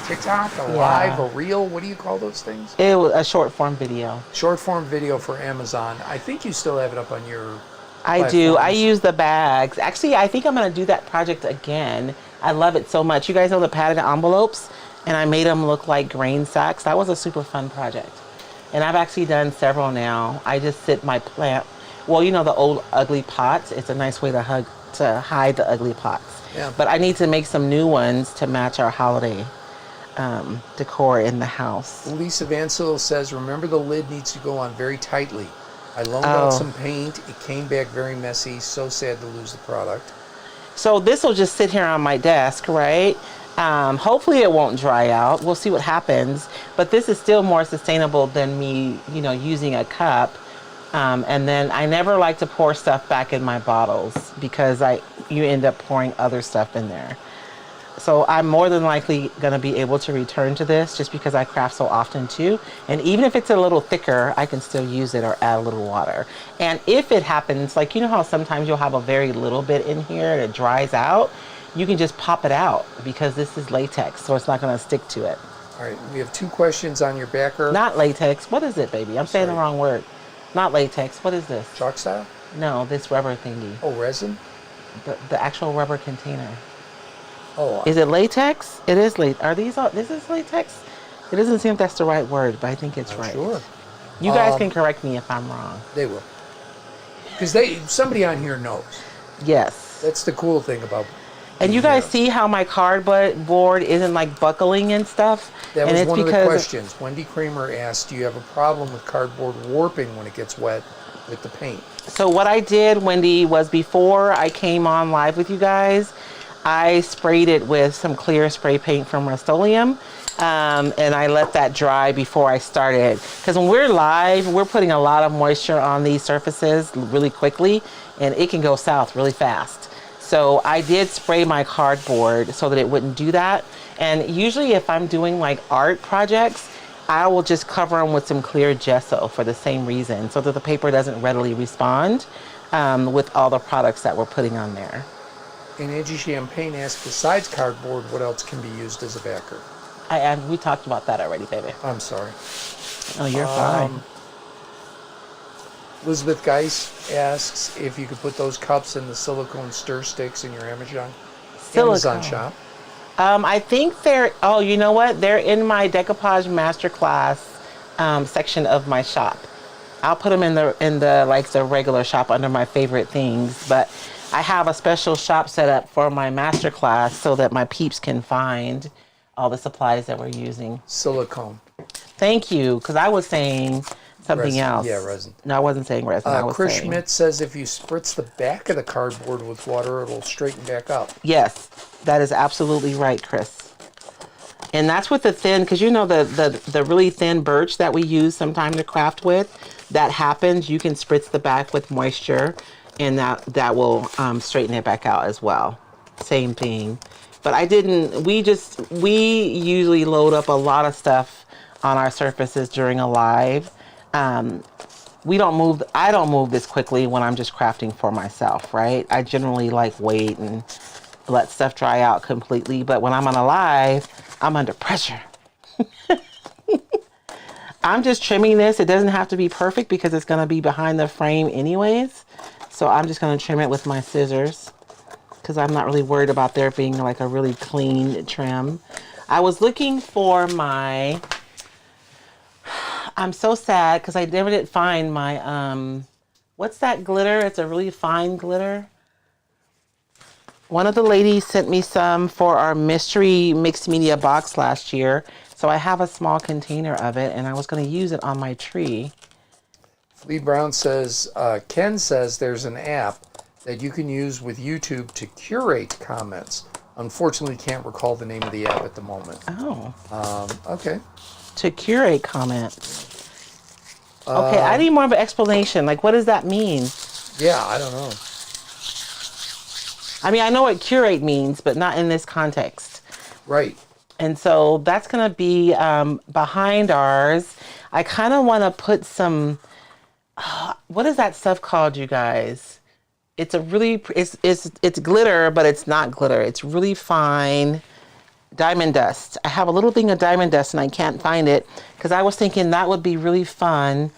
TikTok, a live, a reel. What do you call those things? It was a short form video. Short form video for Amazon. I think you still have it up on your I do. I use the bags. Actually, I think I'm going to do that project again. I love it so much. You guys know the padded envelopes, and I made them look like grain sacks. That was a super fun project. And I've actually done several now. I just sit my plant. Well, you know the old ugly pots. It's a nice way to hide the ugly pots. Yeah. But I need to make some new ones to match our holiday decor in the house. Lisa Vancil says, remember the lid needs to go on very tightly. I loaned out some paint. It came back very messy. So sad to lose the product. So this will just sit here on my desk, right? Hopefully it won't dry out. We'll see what happens. But this is still more sustainable than me, using a cup. And then I never like to pour stuff back in my bottles because you end up pouring other stuff in there. So I'm more than likely going to be able to return to this just because I craft so often too. And even if it's a little thicker, I can still use it or add a little water. And if it happens, like how sometimes you'll have a very little bit in here and it dries out, you can just pop it out because this is latex, so it's not going to stick to it. All right, we have 2 questions on your backer. Not latex. What is it, baby? I'm saying the wrong word. Not latex. What is this? Chalk style? No, this rubber thingy. Oh, resin? The actual rubber container. Oh. Is it latex? It is latex. This is latex? It doesn't seem that's the right word, but I think it's right. Sure. You guys can correct me if I'm wrong. They will. because somebody on here knows. Yes. That's the cool thing about. And you guys see how my cardboard isn't like buckling and stuff? That and was it's one of the because questions. Wendy Kramer asked, do you have a problem with cardboard warping when it gets wet with the paint? So what I did, Wendy, was before I came on live with you guys, I sprayed it with some clear spray paint from Rust-Oleum. And I let that dry before I started. Because when we're live, we're putting a lot of moisture on these surfaces really quickly, and it can go south really fast. So I did spray my cardboard so that it wouldn't do that. And usually if I'm doing like art projects, I will just cover them with some clear gesso for the same reason, so that the paper doesn't readily respond with all the products that we're putting on there. And Angie Champagne asked, besides cardboard, what else can be used as a backer? We talked about that already, baby. I'm sorry. Oh, you're fine. Elizabeth Geis asks if you could put those cups in the silicone stir sticks in your Amazon shop. I think they're, oh, you know what? They're in my Decoupage Masterclass section of my shop. I'll put them in the like the regular shop under my favorite things, but I have a special shop set up for my masterclass so that my peeps can find all the supplies that we're using. Silicone. Thank you, because I was saying something resin. else. Yeah, resin. No, I wasn't saying resin. I was Chris saying. Schmidt says if you spritz the back of the cardboard with water, it'll straighten back up. Yes, that is absolutely right, Chris. And that's with the thin, because you know the really thin birch that we use sometimes to craft with, that happens. You can spritz the back with moisture, and that will straighten it back out as well. Same thing. But I didn't, we usually load up a lot of stuff on our surfaces during a live. I don't move this quickly when I'm just crafting for myself, right? I generally like wait and let stuff dry out completely. But when I'm on a live, I'm under pressure. I'm just trimming this. It doesn't have to be perfect because it's going to be behind the frame anyways. So I'm just going to trim it with my scissors, because I'm not really worried about there being like a really clean trim. I was looking for I'm so sad because I never did find my, what's that glitter? It's a really fine glitter. One of the ladies sent me some for our mystery mixed media box last year. So I have a small container of it, and I was going to use it on my tree. Lee Brown says, Ken says there's an app that you can use with YouTube to curate comments. Unfortunately, can't recall the name of the app at the moment. Oh. Okay. To curate comments. Okay, I need more of an explanation. Like, what does that mean? Yeah, I don't know. I mean, I know what curate means, but not in this context. Right. And so that's going to be behind ours. I kind of want to put some, what is that stuff called, you guys? It's a really, it's glitter, but it's not glitter. It's really fine diamond dust. I have a little thing of diamond dust and I can't find it because I was thinking that would be really fun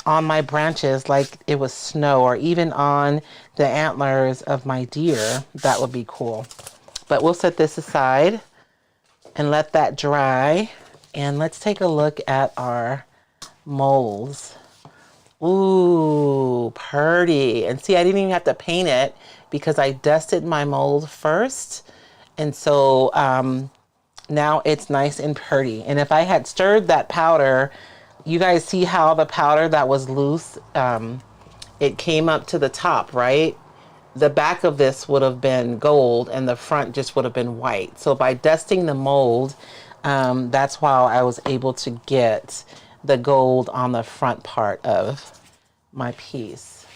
on my branches like it was snow, or even on the antlers of my deer. That would be cool. But we'll set this aside and let that dry. And let's take a look at our molds. Ooh, pretty. And see, I didn't even have to paint it because I dusted my mold first. And so now it's nice and pretty. And if I had stirred that powder, you guys see how the powder that was loose, it came up to the top, right? The back of this would have been gold and the front just would have been white. So by dusting the mold, that's how I was able to get the gold on the front part of my piece.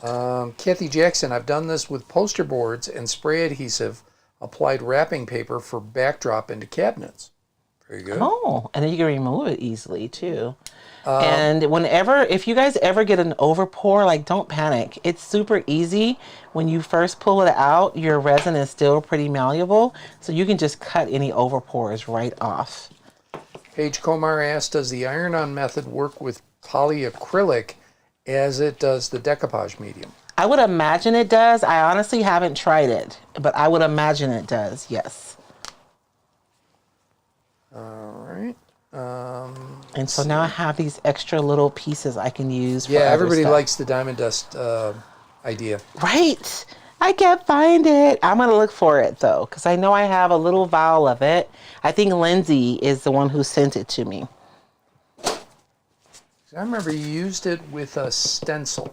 Kathy Jackson, I've done this with poster boards and spray adhesive, applied wrapping paper for backdrop into cabinets. Very good. Oh, and then you can remove it easily too. And if you guys ever get an overpour, like, don't panic. It's super easy. When you first pull it out, your resin is still pretty malleable, so you can just cut any overpours right off. Paige Komar asked, does the iron-on method work with polyacrylic as it does the decoupage medium? I would imagine it does. I honestly haven't tried it, but I would imagine it does, yes. All right. And so now I have these extra little pieces I can use for Yeah, other everybody stuff. likes the diamond dust idea. Right. I can't find it. I'm going to look for it though, because I know I have a little vial of it. I think Lindsay is the one who sent it to me. I remember you used it with a stencil.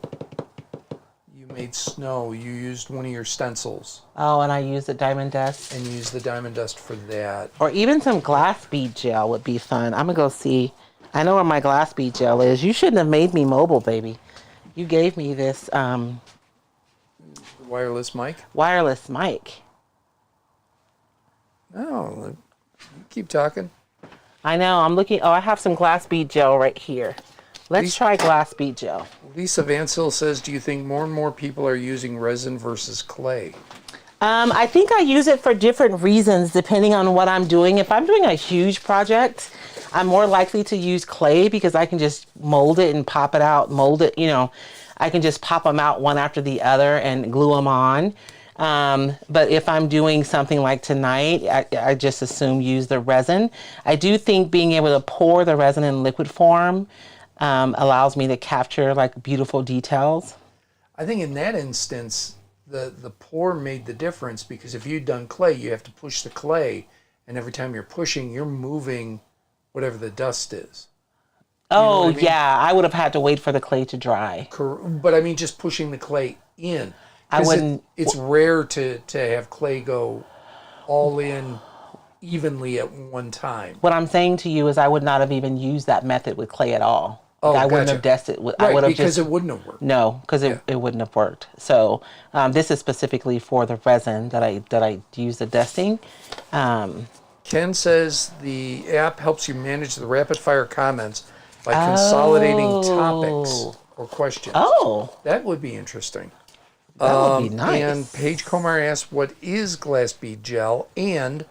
You made snow. You used one of your stencils. Oh, and I use the diamond dust. And used the diamond dust for that. Or even some glass bead gel would be fun. I'm going to go see. I know where my glass bead gel is. You shouldn't have made me mobile, baby. You gave me this Wireless mic? wireless mic. Oh, keep talking. I know. I'm looking. Oh, I have some glass bead gel right here. Let's try glass bead gel. Lisa Vansil says, do you think more and more people are using resin versus clay? I think I use it for different reasons depending on what I'm doing. If I'm doing a huge project, I'm more likely to use clay because I can just mold it and pop it out, mold it, you know, I can just pop them out one after the other and glue them on. But if I'm doing something like tonight, I just assume use the resin. I do think being able to pour the resin in liquid form allows me to capture like beautiful details. I think in that instance, the pour made the difference because if you'd done clay, you have to push the clay, and every time you're pushing, you're moving whatever the dust is. Oh, I mean? yeah, I would have had to wait for the clay to dry. But I mean, just pushing the clay in. I wouldn't. It's rare to have clay go all in evenly at one time. What I'm saying to you is I would not have even used that method with clay at all. Oh, I wouldn't gotcha. have dusted with. Right, I would have because just, it wouldn't have worked. No, because it wouldn't have worked. So this is specifically for the resin that I use the dusting. Ken says the app helps you manage the rapid fire comments by consolidating topics or questions. Oh, That would be interesting. that would be nice. And Paige Comar asks, what is glass bead gel? And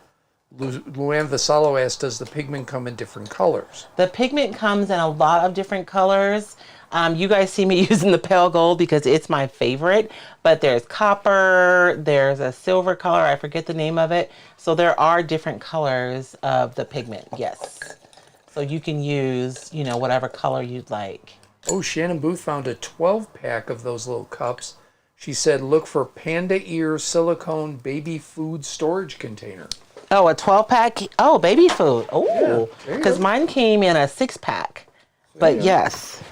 Luann Vassallo asks, does the pigment come in different colors? The pigment comes in a lot of different colors. You guys see me using the pale gold because it's my favorite, but there's copper, there's a silver color, I forget the name of it. So there are different colors of the pigment, yes. So you can use, you know, whatever color you'd like. Oh, Shannon Booth found a 12-pack of those little cups. She said, look for panda ear silicone baby food storage container. Oh, a 12-pack? Oh, baby food. Oh, Yeah, because mine came in a 6-pack. But yes.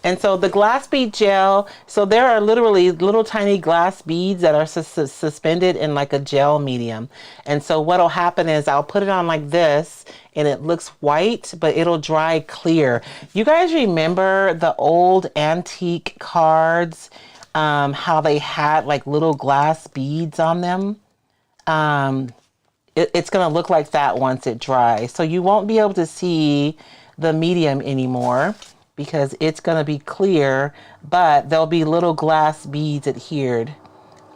And so the glass bead gel, so there are literally little tiny glass beads that are suspended in like a gel medium. And so what'll happen is I'll put it on like this and it looks white, but it'll dry clear. You guys remember the old antique cards, how they had like little glass beads on them? It's going to look like that once it dries. So you won't be able to see the medium anymore because it's going to be clear, but there'll be little glass beads adhered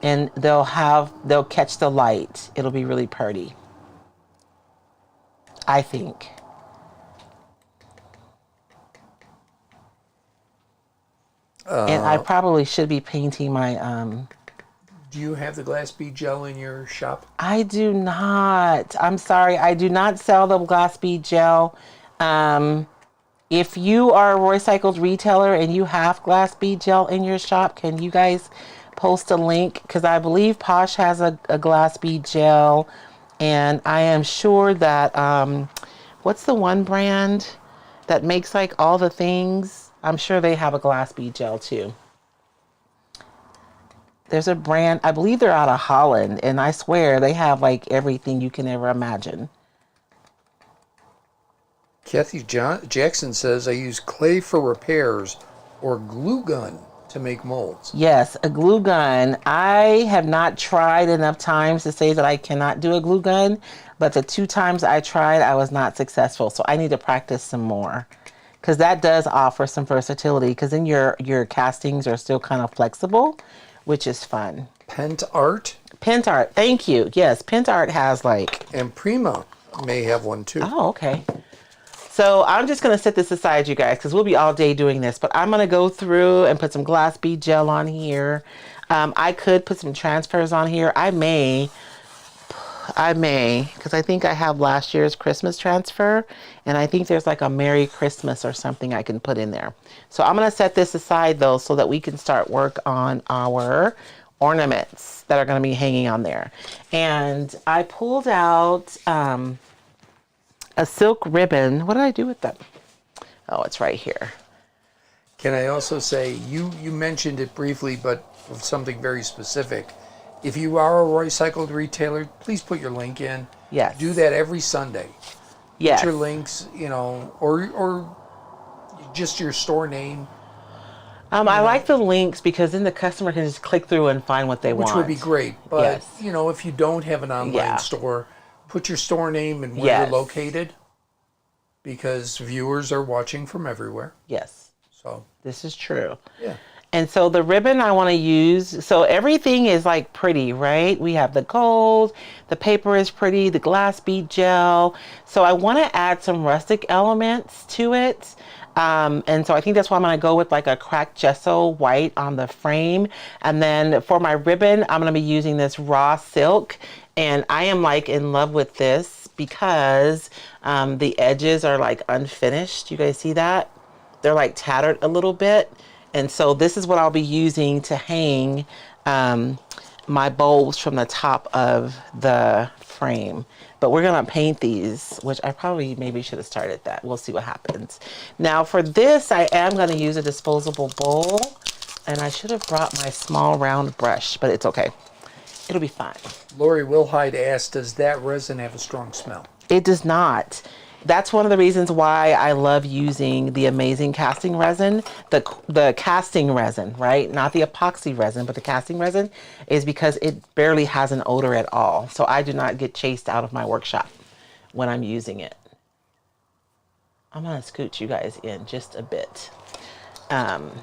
and they'll catch the light. It'll be really pretty, I think. And I probably should be painting my, Do you have the glass bead gel in your shop? I do not. I'm sorry. I do not sell the glass bead gel. If you are a Roycycled retailer and you have glass bead gel in your shop, can you guys post a link? Because I believe Posh has a glass bead gel. And I am sure that, what's the one brand that makes like all the things? I'm sure they have a glass bead gel too. There's a brand, I believe they're out of Holland, and I swear they have like everything you can ever imagine. Kathy Jackson says, I use clay for repairs or glue gun to make molds. Yes, a glue gun. I have not tried enough times to say that I cannot do a glue gun, but the 2 times I tried, I was not successful. So I need to practice some more because that does offer some versatility because then your castings are still kind of flexible, which is fun. Pent Art. Pent Art, thank you. Yes, Pent Art has like... And Prima may have one too. Oh, okay. So I'm just going to set this aside, you guys, because we'll be all day doing this. But I'm going to go through and put some glass bead gel on here. I could put some transfers on here. I may I may, because I think I have last year's Christmas transfer, and I think there's like a Merry Christmas or something I can put in there. So I'm going to set this aside though so that we can start work on our ornaments that are going to be hanging on there. And I pulled out a silk ribbon. What did I do with them? Oh, it's right here. Can I also say, you mentioned it briefly, but of something very specific. If you are a Roycycled retailer, please put your link in. Yes. Do that every Sunday. Yes. Put your links, or just your store name. I like the links because then the customer can just click through and find what they want. Which would be great. But, yes. If you don't have an online store, put your store name and where you're located, because viewers are watching from everywhere. Yes. So this is true. Yeah. And so the ribbon I want to use, so everything is like pretty, right? We have the gold, the paper is pretty, the glass bead gel. So I want to add some rustic elements to it. And so I think that's why I'm going to go with like a cracked gesso white on the frame. And then for my ribbon, I'm going to be using this raw silk. And I am like in love with this because the edges are like unfinished. You guys see that? They're like tattered a little bit. And so this is what I'll be using to hang my bowls from the top of the frame. But we're gonna paint these, which I probably maybe should have started that. We'll see what happens. Now for this, I am gonna use a disposable bowl, and I should have brought my small round brush, but it's okay. It'll be fine. Lori Wilhide asked, does that resin have a strong smell? It does not. That's one of the reasons why I love using the amazing casting resin, the casting resin, right? Not the epoxy resin, but the casting resin, is because it barely has an odor at all. So I do not get chased out of my workshop when I'm using it. I'm gonna scoot you guys in just a bit. And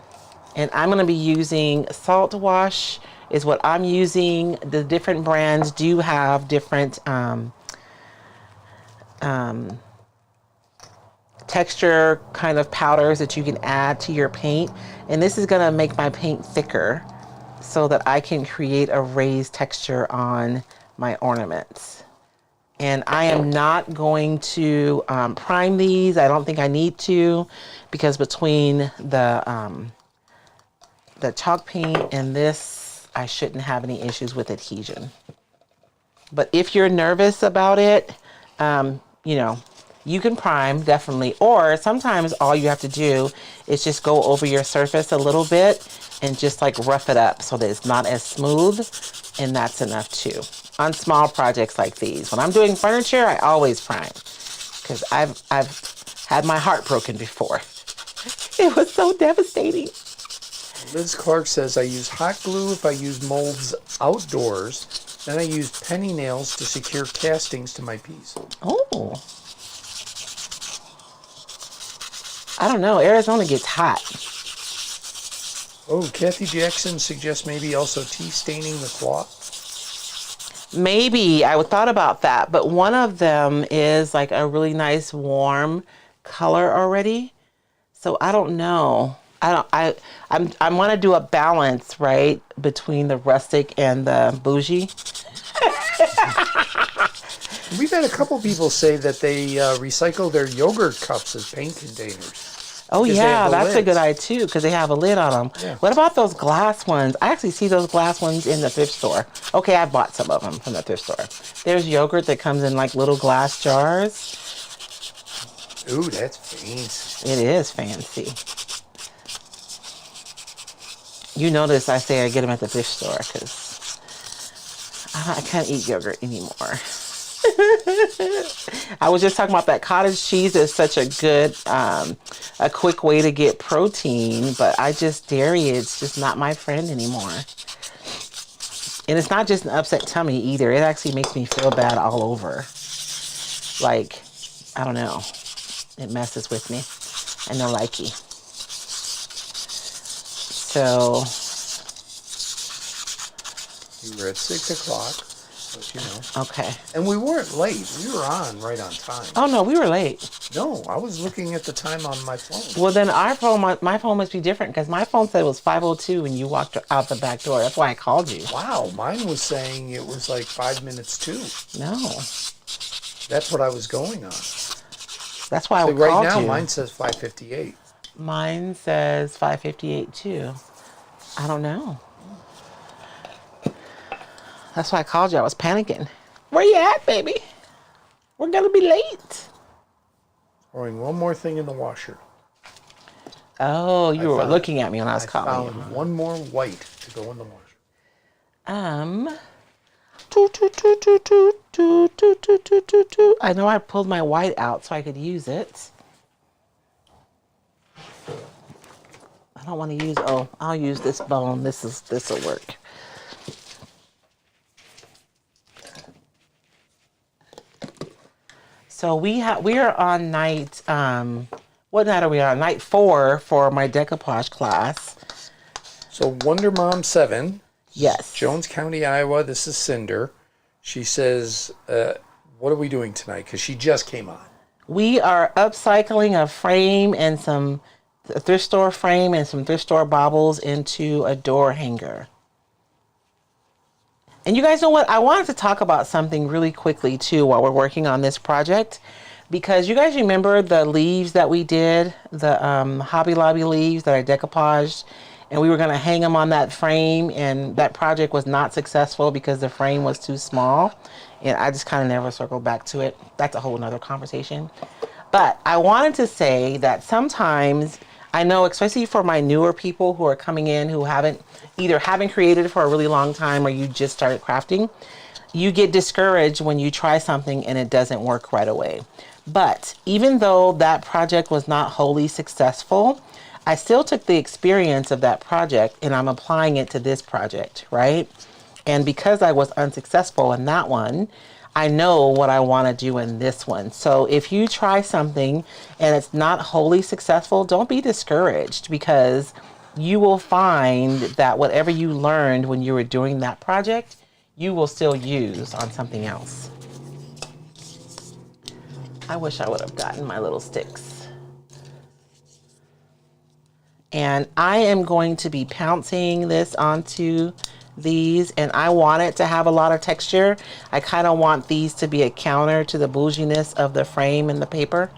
I'm gonna be using Salt Wash is what I'm using. The different brands do have different texture kind of powders that you can add to your paint, and this is going to make my paint thicker so that I can create a raised texture on my ornaments. And I am not going to prime these. I don't think I need to, because between the chalk paint and this, I shouldn't have any issues with adhesion. But if you're nervous about it, you can prime, definitely. Or sometimes all you have to do is just go over your surface a little bit and just like rough it up so that it's not as smooth, and that's enough too. On small projects like these. When I'm doing furniture, I always prime because I've had my heart broken before. It was so devastating. Liz Clark says, I use hot glue if I use molds outdoors. Then I use penny nails to secure castings to my piece. Oh. I don't know. Arizona gets hot. Oh, Kathy Jackson suggests maybe also tea staining the cloth. Maybe. I thought about that. But one of them is like a really nice warm color already. So I don't know. I want to do a balance, right, between the rustic and the bougie. We've had a couple people say that they recycle their yogurt cups as paint containers. Oh yeah, that's a good idea too, because they have a lid on them. Yeah. What about those glass ones? I actually see those glass ones in the thrift store. Okay, I bought some of them from the thrift store. There's yogurt that comes in like little glass jars. Ooh, that's fancy. It is fancy. You notice I say I get them at the thrift store because I can't eat yogurt anymore. I was just talking about that cottage cheese is such a good, a quick way to get protein, but dairy is just not my friend anymore. And it's not just an upset tummy either. It actually makes me feel bad all over. Like, I don't know. It messes with me. I know, likey. So we were at 6 o'clock. but you know. Okay. And we weren't late. We were on right on time. Oh, no, we were late. No, I was looking at the time on my phone. Well, then my phone must be different because my phone said it was 5:02 when you walked out the back door. That's why I called you. Wow, mine was saying it was like 5 minutes to. No. That's what I was going on. That's why I called right now, you. mine says 5:58. Mine says 5:58 too. I don't know. That's why I called you. I was panicking. Where you at, baby? We're gonna be late. Throwing one more thing in the washer. Oh, you were looking at me when I was I calling found you. one more white to go in the washer. Toot, toot, toot, toot, toot, toot, toot, toot, toot, toot, toot. I know I pulled my white out so I could use it. I don't want to use, I'll use this bone. This will work. So we are on night, what night are we on? Night 4 for my decoupage class. So Wonder Mom 7. Yes. Jones County, Iowa. This is Cinder. She says, what are we doing tonight? Because she just came on. We are upcycling a frame and a thrift store frame and some thrift store baubles into a door hanger. And you guys know what? I wanted to talk about something really quickly too while we're working on this project, because you guys remember the leaves that we did, the Hobby Lobby leaves that I decoupaged, and we were going to hang them on that frame, and that project was not successful because the frame was too small, and I just kind of never circled back to it. That's a whole nother conversation. But I wanted to say that sometimes, I know, especially for my newer people who are coming in who haven't created for a really long time or you just started crafting, you get discouraged when you try something and it doesn't work right away. But even though that project was not wholly successful, I still took the experience of that project and I'm applying it to this project, right? And because I was unsuccessful in that one, I know what I want to do in this one. So if you try something and it's not wholly successful, don't be discouraged, because you will find that whatever you learned when you were doing that project, you will still use on something else. I wish I would have gotten my little sticks. And I am going to be pouncing this onto these, and I want it to have a lot of texture. I kind of want these to be a counter to the bouginess of the frame and the paper.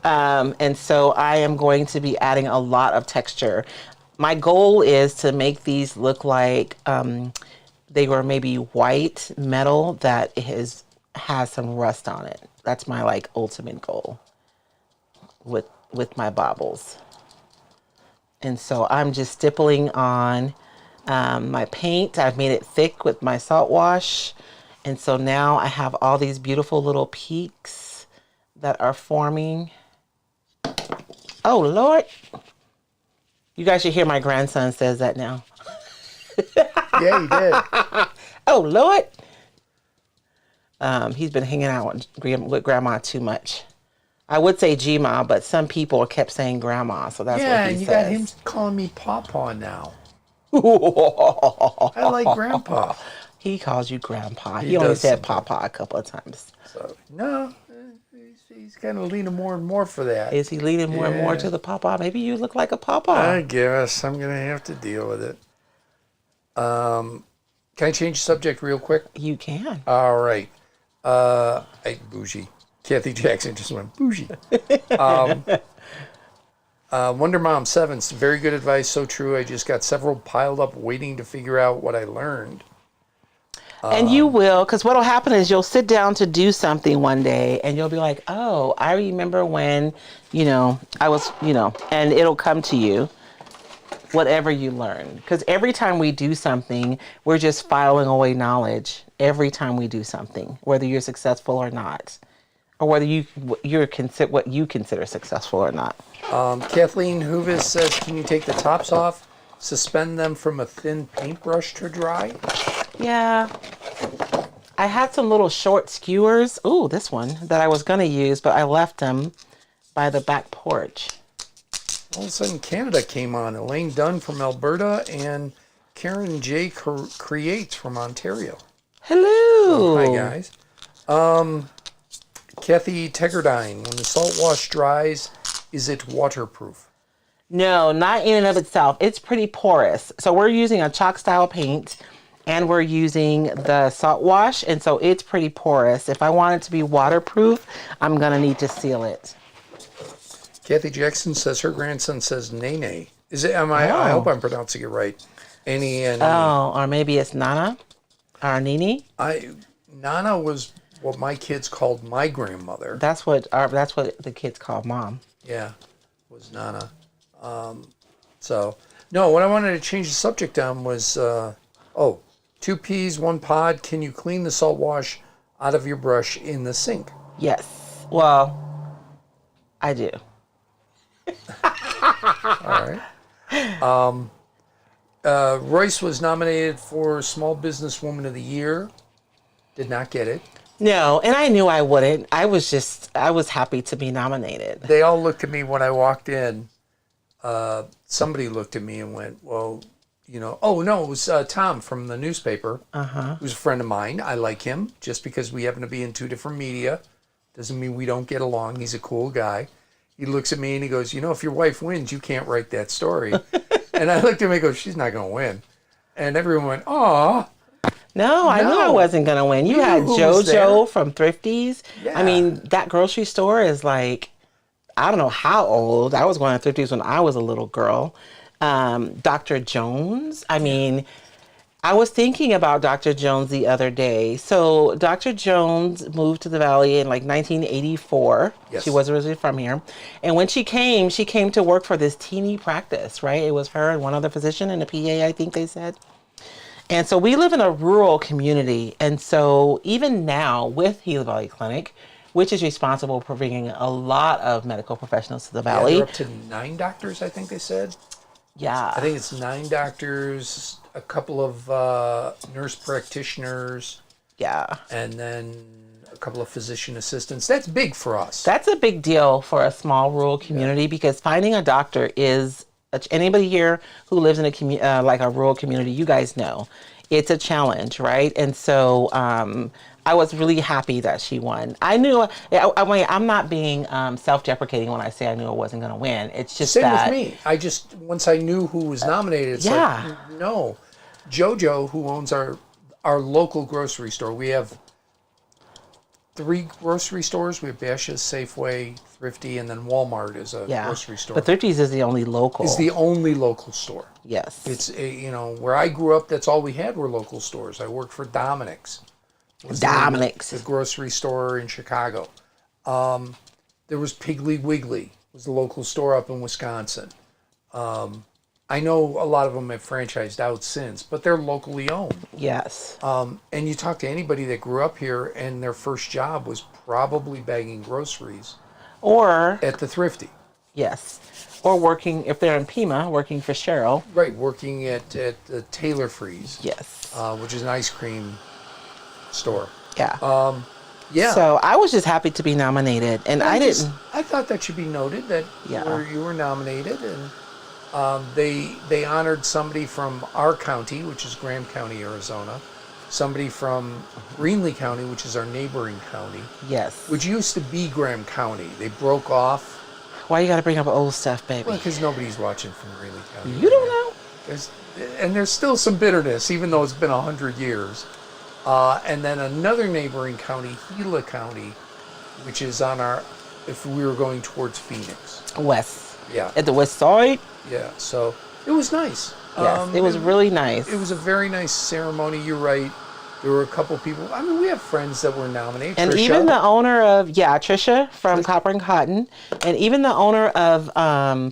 And so I am going to be adding a lot of texture. My goal is to make these look like they were maybe white metal that has some rust on it. That's my ultimate goal with my baubles. And so I'm just stippling on my paint. I've made it thick with my salt wash. And so now I have all these beautiful little peaks that are forming. Oh, Lord. You guys should hear my grandson says that now. Yeah, he did. Oh, Lord. He's been hanging out with Grandma too much. I would say G-Ma, but some people kept saying Grandma, so that's what he says. Yeah, and you got him calling me Pawpaw now. I like Grandpa. He calls you Grandpa. He only said Pawpaw a couple of times. So, no, he's kind of leaning more and more for that. Is he leaning more and more to the Pawpaw? Maybe you look like a Pawpaw. I guess I'm going to have to deal with it. Can I change the subject real quick? You can. All right. Bougie. Kathy Jackson just went bougie. Wonder Mom 7, very good advice, so true. I just got several piled up waiting to figure out what I learned. And you will, because what will happen is you'll sit down to do something one day and you'll be like, oh, I remember when, I was, and it'll come to you, whatever you learn. Because every time we do something, we're just filing away knowledge every time we do something, whether you're successful or not. Or whether what you consider successful or not. Kathleen Hoovis says, can you take the tops off, suspend them from a thin paintbrush to dry? Yeah. I had some little short skewers. Ooh, this one that I was going to use, but I left them by the back porch. All of a sudden, Canada came on. Elaine Dunn from Alberta and Karen J. Creates from Ontario. Hello. Hi, guys. Kathy Tegardine, when the salt wash dries, is it waterproof? No, not in and of itself. It's pretty porous. So we're using a chalk style paint and we're using the salt wash. And so it's pretty porous. If I want it to be waterproof, I'm going to need to seal it. Kathy Jackson says her grandson says Nene. Is it? I hope I'm pronouncing it right. N-E-N-E. Oh, or maybe it's Nana or Nini. Nana was what my kids called my grandmother. That's what the kids call mom. Yeah, was Nana. So, no, what I wanted to change the subject on was, 2 peas, 1 pod. Can you clean the salt wash out of your brush in the sink? Yes. Well, I do. All right. Royce was nominated for Small Business Woman of the Year. Did not get it. No, and I knew I wouldn't. I was happy to be nominated. They all looked at me when I walked in. Somebody looked at me and went, well, oh, no, it was Tom from the newspaper, who's a friend of mine. I like him. Just because we happen to be in 2 different media doesn't mean we don't get along. He's a cool guy. He looks at me and he goes, if your wife wins, you can't write that story. And I looked at him and go, she's not going to win. And everyone went, aw. No, I knew I wasn't going to win. You had JoJo from Thrifties. Yeah. I mean, that grocery store is like, I don't know how old. I was going to Thrifties when I was a little girl. Dr. Jones. I mean, I was thinking about Dr. Jones the other day. So Dr. Jones moved to the Valley in like 1984. Yes. She was originally from here. And when she came to work for this teeny practice, right? It was her and one other physician and a PA, I think they said. And so we live in a rural community. And so even now with Gila Valley Clinic, which is responsible for bringing a lot of medical professionals to the Valley. Yeah, they're up to 9 doctors, I think they said. Yeah. I think it's 9 doctors, a couple of nurse practitioners. Yeah. And then a couple of physician assistants. That's big for us. That's a big deal for a small rural community because finding a doctor is, anybody here who lives in a like a rural community, you guys know, it's a challenge, right? And so I was really happy that she won. I knew, I'm not being self-deprecating when I say I knew I wasn't going to win. It's just Same that. with me. Once I knew who was nominated, it's like, no. JoJo, who owns our local grocery store, we have 3 grocery stores. We have Bashas', Safeway, Thrifty, and then Walmart is a grocery store. But Thrifty's is the only local. It's the only local store. Yes. It's, where I grew up, that's all we had were local stores. I worked for Dominic's. The grocery store in Chicago. There was Piggly Wiggly, was the local store up in Wisconsin. I know a lot of them have franchised out since, but they're locally owned. Yes. And you talk to anybody that grew up here and their first job was probably bagging groceries. Or at the Thrifty. Yes. Or working, if they're in Pima, working for Cheryl. Right, working at the Taylor Freeze. Yes. Which is an ice cream store. Yeah. Yeah. So I was just happy to be nominated, and I thought that should be noted that you were nominated, and they honored somebody from our county, which is Graham County, Arizona, somebody from Greenlee County, which is our neighboring county. Yes. Which used to be Graham County. They broke off. Why you got to bring up old stuff, baby? Well, because nobody's watching from Greenlee County. You don't know. There's still some bitterness, even though it's been 100 years. And then another neighboring county, Gila County, which is on if we were going towards Phoenix. West. Yeah. At the west side? Yeah, so it was nice. Yes, it was really nice. It was a very nice ceremony, you're right. There were a couple people, I mean, we have friends that were nominated. And Trisha. even the owner of, Trisha from Copper and Cotton, and even the owner of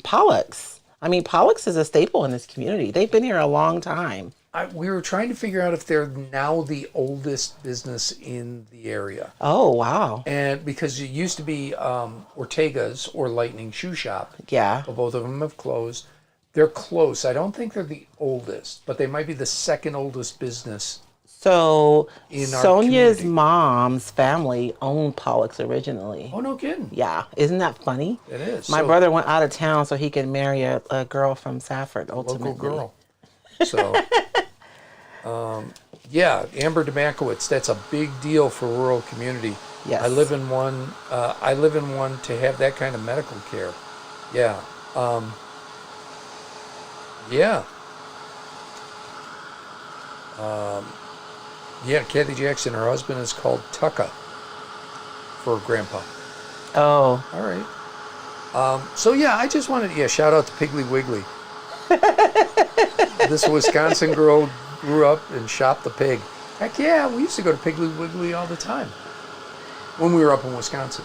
Pollock's. I mean, Pollock's is a staple in this community. They've been here a long time. We were trying to figure out if they're now the oldest business in the area. Oh, wow. And because it used to be Ortega's or Lightning Shoe Shop. Yeah. But both of them have closed. They're close. I don't think they're the oldest, but they might be the second oldest business. So in our Sonia's community. Mom's family owned Pollock's originally. Oh, no kidding. Yeah. Isn't that funny? It is. My brother went out of town so he could marry a girl from Safford, ultimately. Local girl. So, yeah, Amber Demakowitz, that's a big deal for rural community. Yes. I live in one. I live in one to have that kind of medical care. Yeah. Yeah. Yeah, Kathy Jackson, her husband is called Tucka for Grandpa. Oh. All right. So, yeah, I just wanted, shout out to Piggly Wiggly. This Wisconsin girl grew up and shopped the pig. Heck yeah, we used to go to Piggly Wiggly all the time when we were up in Wisconsin.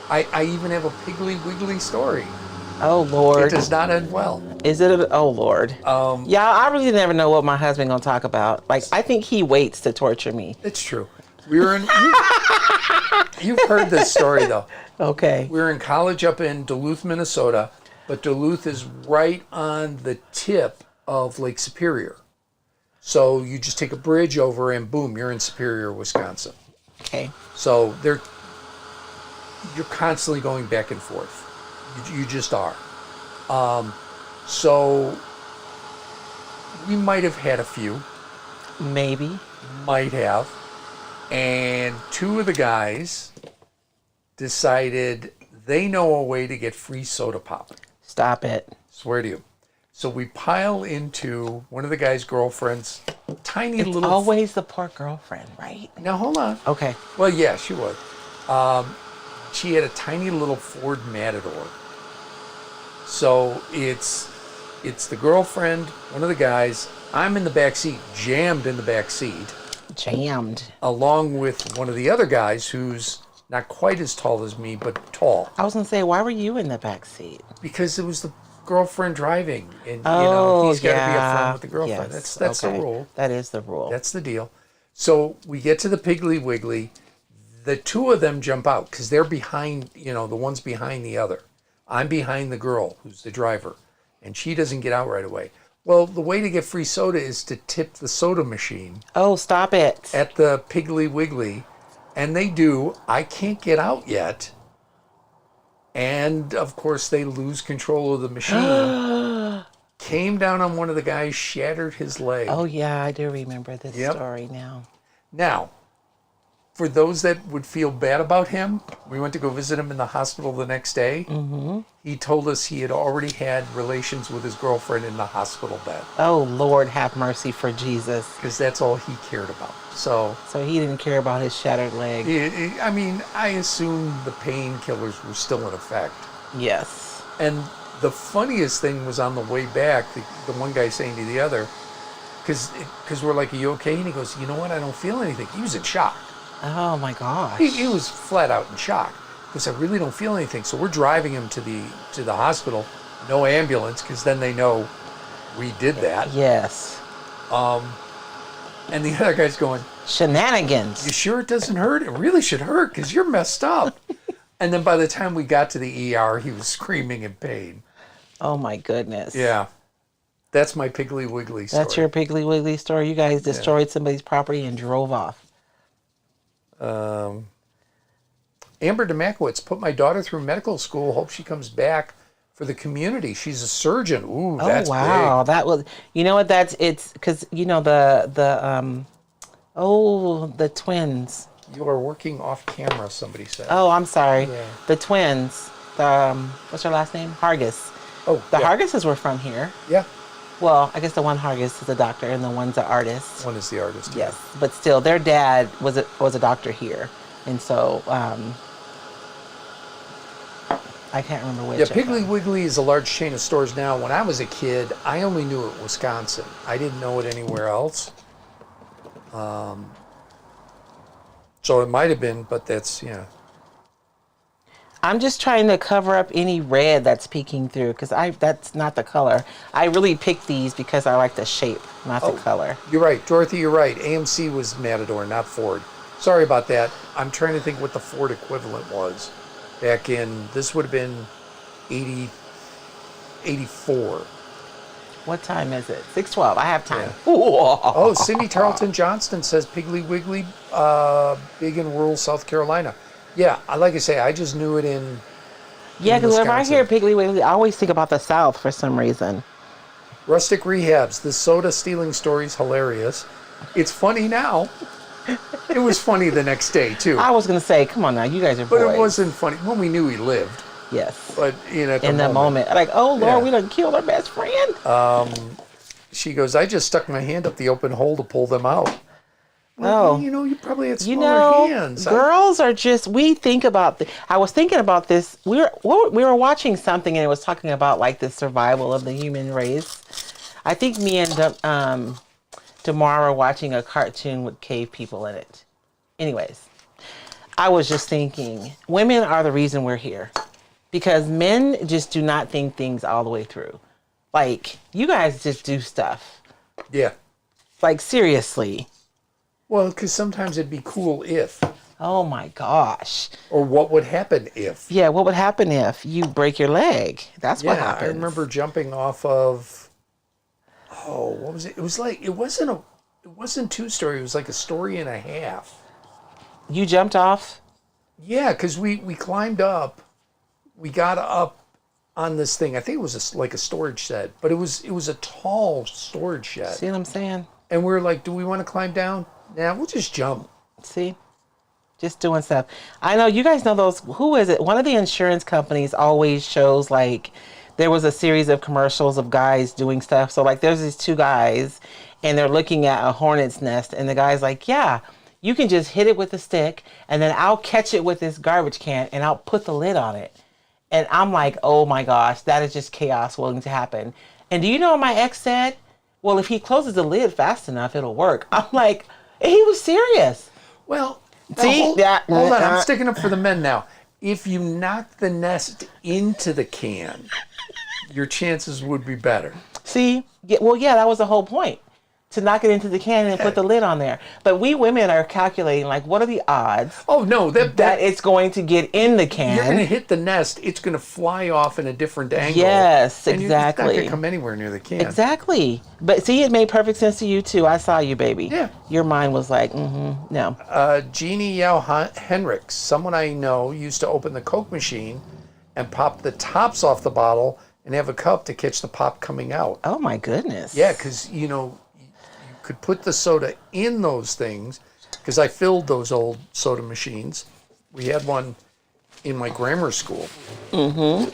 I even have a Piggly Wiggly story. Oh, Lord. It does not end well. Is it? Oh, Lord. Yeah, I really never know what my husband gonna talk about. Like, I think he waits to torture me. It's true. We were in. You've heard this story though. Okay. We were in college up in Duluth, Minnesota, but Duluth is right on the tip of Lake Superior. So you just take a bridge over and boom, you're in Superior, Wisconsin. Okay. So you're constantly going back and forth. You just are. So we might have had a few. Maybe. Might have. And two of the guys decided they know a way to get free soda pop. Stop it. Swear to you. So we pile into one of the guy's girlfriend's tiny It's little... always the poor girlfriend, right? Now, hold on. Okay. Well, yeah, she was. She had a tiny little Ford Matador. So it's the girlfriend, one of the guys. I'm in the back seat, jammed in the back seat. Jammed. Along with one of the other guys who's not quite as tall as me, but tall. I was gonna say, why were you in the back seat? Because it was the girlfriend driving, and he's got to be upfront with the girlfriend. Yes. That's okay. the rule. That is the rule. That's the deal. So we get to the Piggly Wiggly. The two of them jump out because they're behind. The one's behind the other. I'm behind the girl who's the driver, and she doesn't get out right away. Well, the way to get free soda is to tip the soda machine. Oh, stop it. At the Piggly Wiggly, and they do. I can't get out yet. And, of course, they lose control of the machine. Came down on one of the guys, shattered his leg. Oh, yeah, I do remember this story now. Now, for those that would feel bad about him, we went to go visit him in the hospital the next day. Mm-hmm. He told us he had already had relations with his girlfriend in the hospital bed. Oh, Lord, have mercy for Jesus. Because that's all he cared about. So he didn't care about his shattered leg. I assume the painkillers were still in effect. Yes. And the funniest thing was on the way back, the one guy saying to the other, because we're like, are you okay? And he goes, you know what? I don't feel anything. He was in shock. Oh, my gosh. He was flat out in shock. Because I really don't feel anything. So we're driving him to the hospital. No ambulance, because then they know we did that. Yes. And the other guy's going, shenanigans. you sure it doesn't hurt? It really should hurt because you're messed up. And then by the time we got to the ER, he was screaming in pain. Oh, my goodness. Yeah. That's my Piggly Wiggly story. That's your Piggly Wiggly story? You guys destroyed somebody's property and drove off. Amber Demakowitz, put my daughter through medical school. Hope she comes back for the community. She's a surgeon. Ooh, that's wow. big. That was, you know what, it's because, the twins. You are working off camera, somebody said. Oh, I'm sorry. Yeah. The twins. What's her last name? Hargis. Oh, The Hargises were from here. Yeah. Well, I guess the one Hargis is a doctor and the one's an artist. One is the artist. Yes, but still, their dad was a doctor here, and so I can't remember which. Yeah, Piggly Wiggly is a large chain of stores now. When I was a kid, I only knew it Wisconsin. I didn't know it anywhere else. So it might have been, but that's, I'm just trying to cover up any red that's peeking through because that's not the color. I really picked these because I like the shape, not the color. You're right, Dorothy, you're right. AMC was Matador, not Ford. Sorry about that. I'm trying to think what the Ford equivalent was back in, this would have been 84. What time is it? 6:12. I have time. Yeah. Oh, Cindy Tarleton Johnston says Piggly Wiggly, big in rural South Carolina. Yeah, like I say, I just knew it in Yeah, because whenever I Wisconsin. hear Piggly Wiggly, I always think about the South for some reason. Rustic Rehabs. The soda stealing story's hilarious. It's funny now. It was funny the next day, too. I was going to say, come on now, you guys are But boys. it wasn't funny. Well, we knew he lived. Yes. But at in the moment. Like, oh, Lord, Yeah. we done killed our best friend. She goes, I just stuck my hand up the open hole to pull them out. Oh. Well, you probably had smaller hands. Girls are just, we think about, I was thinking about this. We were watching something and it was talking about like the survival of the human race. I think me and Damar were watching a cartoon with cave people in it. Anyways, I was just thinking, women are the reason we're here. Because men just do not think things all the way through. Like, you guys just do stuff. Yeah. Like, seriously. Well, because sometimes it'd be cool if. Oh my gosh. Or what would happen if. Yeah, what would happen if you break your leg? That's what Yeah, happens. I remember jumping off of, what was it? It was like, it wasn't 2-story. It was like a story and a half. You jumped off? Yeah, because we climbed up. We got up on this thing. I think it was like a storage shed, but it was a tall storage shed. See what I'm saying? And we were like, do we want to climb down? Nah, we'll just jump. See? Just doing stuff. I know you guys know those. Who is it? One of the insurance companies always shows like there was a series of commercials of guys doing stuff. So like there's these two guys and they're looking at a hornet's nest and the guy's like, yeah, you can just hit it with a stick and then I'll catch it with this garbage can and I'll put the lid on it. And I'm like, oh my gosh, that is just chaos waiting to happen. And do you know what my ex said? Well, if he closes the lid fast enough, it'll work. I'm like, he was serious. Well, see, hold on, I'm sticking up for the men now. If you knock the nest into the can, your chances would be better. See, well, yeah, that was the whole point. To knock it into the can and put the lid on there. But we women are calculating, like, what are the odds Oh, no, that it's going to get in the can? you're going to hit the nest. It's going to fly off in a different angle. Yes, and It's not exactly. going to come anywhere near the can. Exactly. But see, it made perfect sense to you, too. I saw you, baby. Yeah. Your mind was like, no. Jeannie Yao Henricks, someone I know, used to open the Coke machine and pop the tops off the bottle and have a cup to catch the pop coming out. Oh, my goodness. Yeah, because, you could put the soda in those things, because I filled those old soda machines. We had one in my grammar school. Mm-hmm.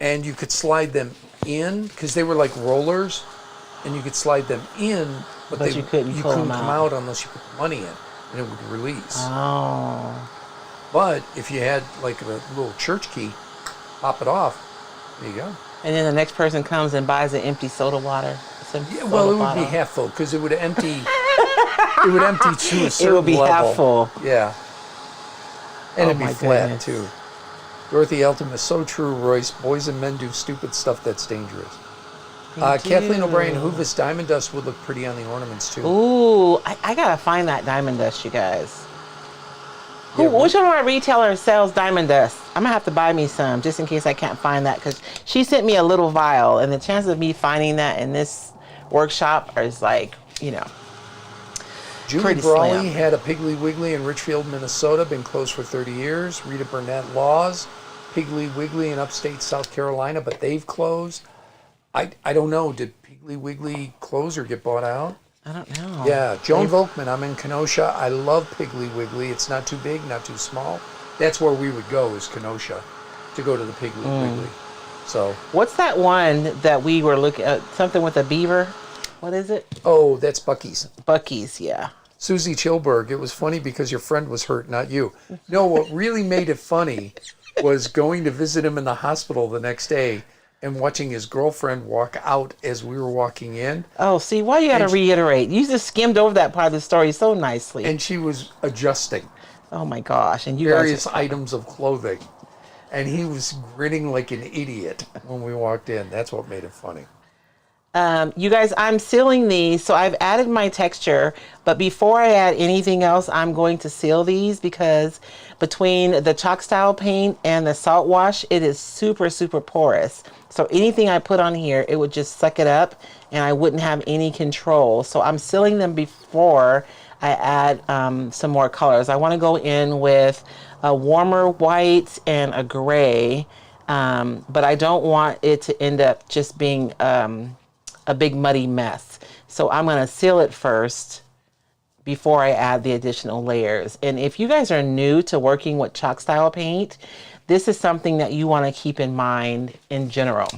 And you could slide them in, because they were like rollers, and you could slide them in, but you couldn't come out unless you put the money in, and it would release. Oh. But if you had like a little church key, pop it off, there you go. And then the next person comes and buys an empty soda water. Yeah, well, it would be half full because it would empty. It would empty to a certain It would be level. half full. Yeah, and it'd be my flat goodness. too. Dorothy Elton is so true, Royce. Boys and men do stupid stuff that's dangerous. Kathleen O'Brien, Hoovis diamond dust would look pretty on the ornaments too. Ooh, I gotta find that diamond dust, you guys. Yeah, Which one of our retailers sells diamond dust? I'm gonna have to buy me some just in case I can't find that, because she sent me a little vial, and the chances of me finding that in this workshop is like, Julie pretty Brawley slim. had a Piggly Wiggly in Richfield, Minnesota, been closed for 30 years. Rita Burnett Laws, Piggly Wiggly in upstate South Carolina, but they've closed. I don't know. Did Piggly Wiggly close or get bought out? I don't know. Yeah, Joan Volkman, I'm in Kenosha. I love Piggly Wiggly. It's not too big, not too small. That's where we would go, is Kenosha, to go to the Piggly Wiggly. So, What's that one that we were looking at? Something with a beaver? What is it? oh, that's Bucky's. Bucky's, yeah. Susie Chilberg, it was funny because your friend was hurt, not you. No, what really made it funny was going to visit him in the hospital the next day and watching his girlfriend walk out as we were walking in. Oh, see, why you gotta reiterate? You just skimmed over that part of the story so nicely. And she was adjusting Oh my gosh! And you various guys, items of clothing. And he was grinning like an idiot when we walked in. That's what made it funny. you guys, I'm sealing these, so I've added my texture. But before I add anything else, I'm going to seal these because between the chalk style paint and the salt wash, it is super, super porous. So anything I put on here, it would just suck it up, and I wouldn't have any control. So I'm sealing them before I add some more colors. I want to go in with a warmer white and a gray, but I don't want it to end up just being a big muddy mess. So I'm going to seal it first before I add the additional layers. And if you guys are new to working with chalk style paint, this is something that you want to keep in mind in general.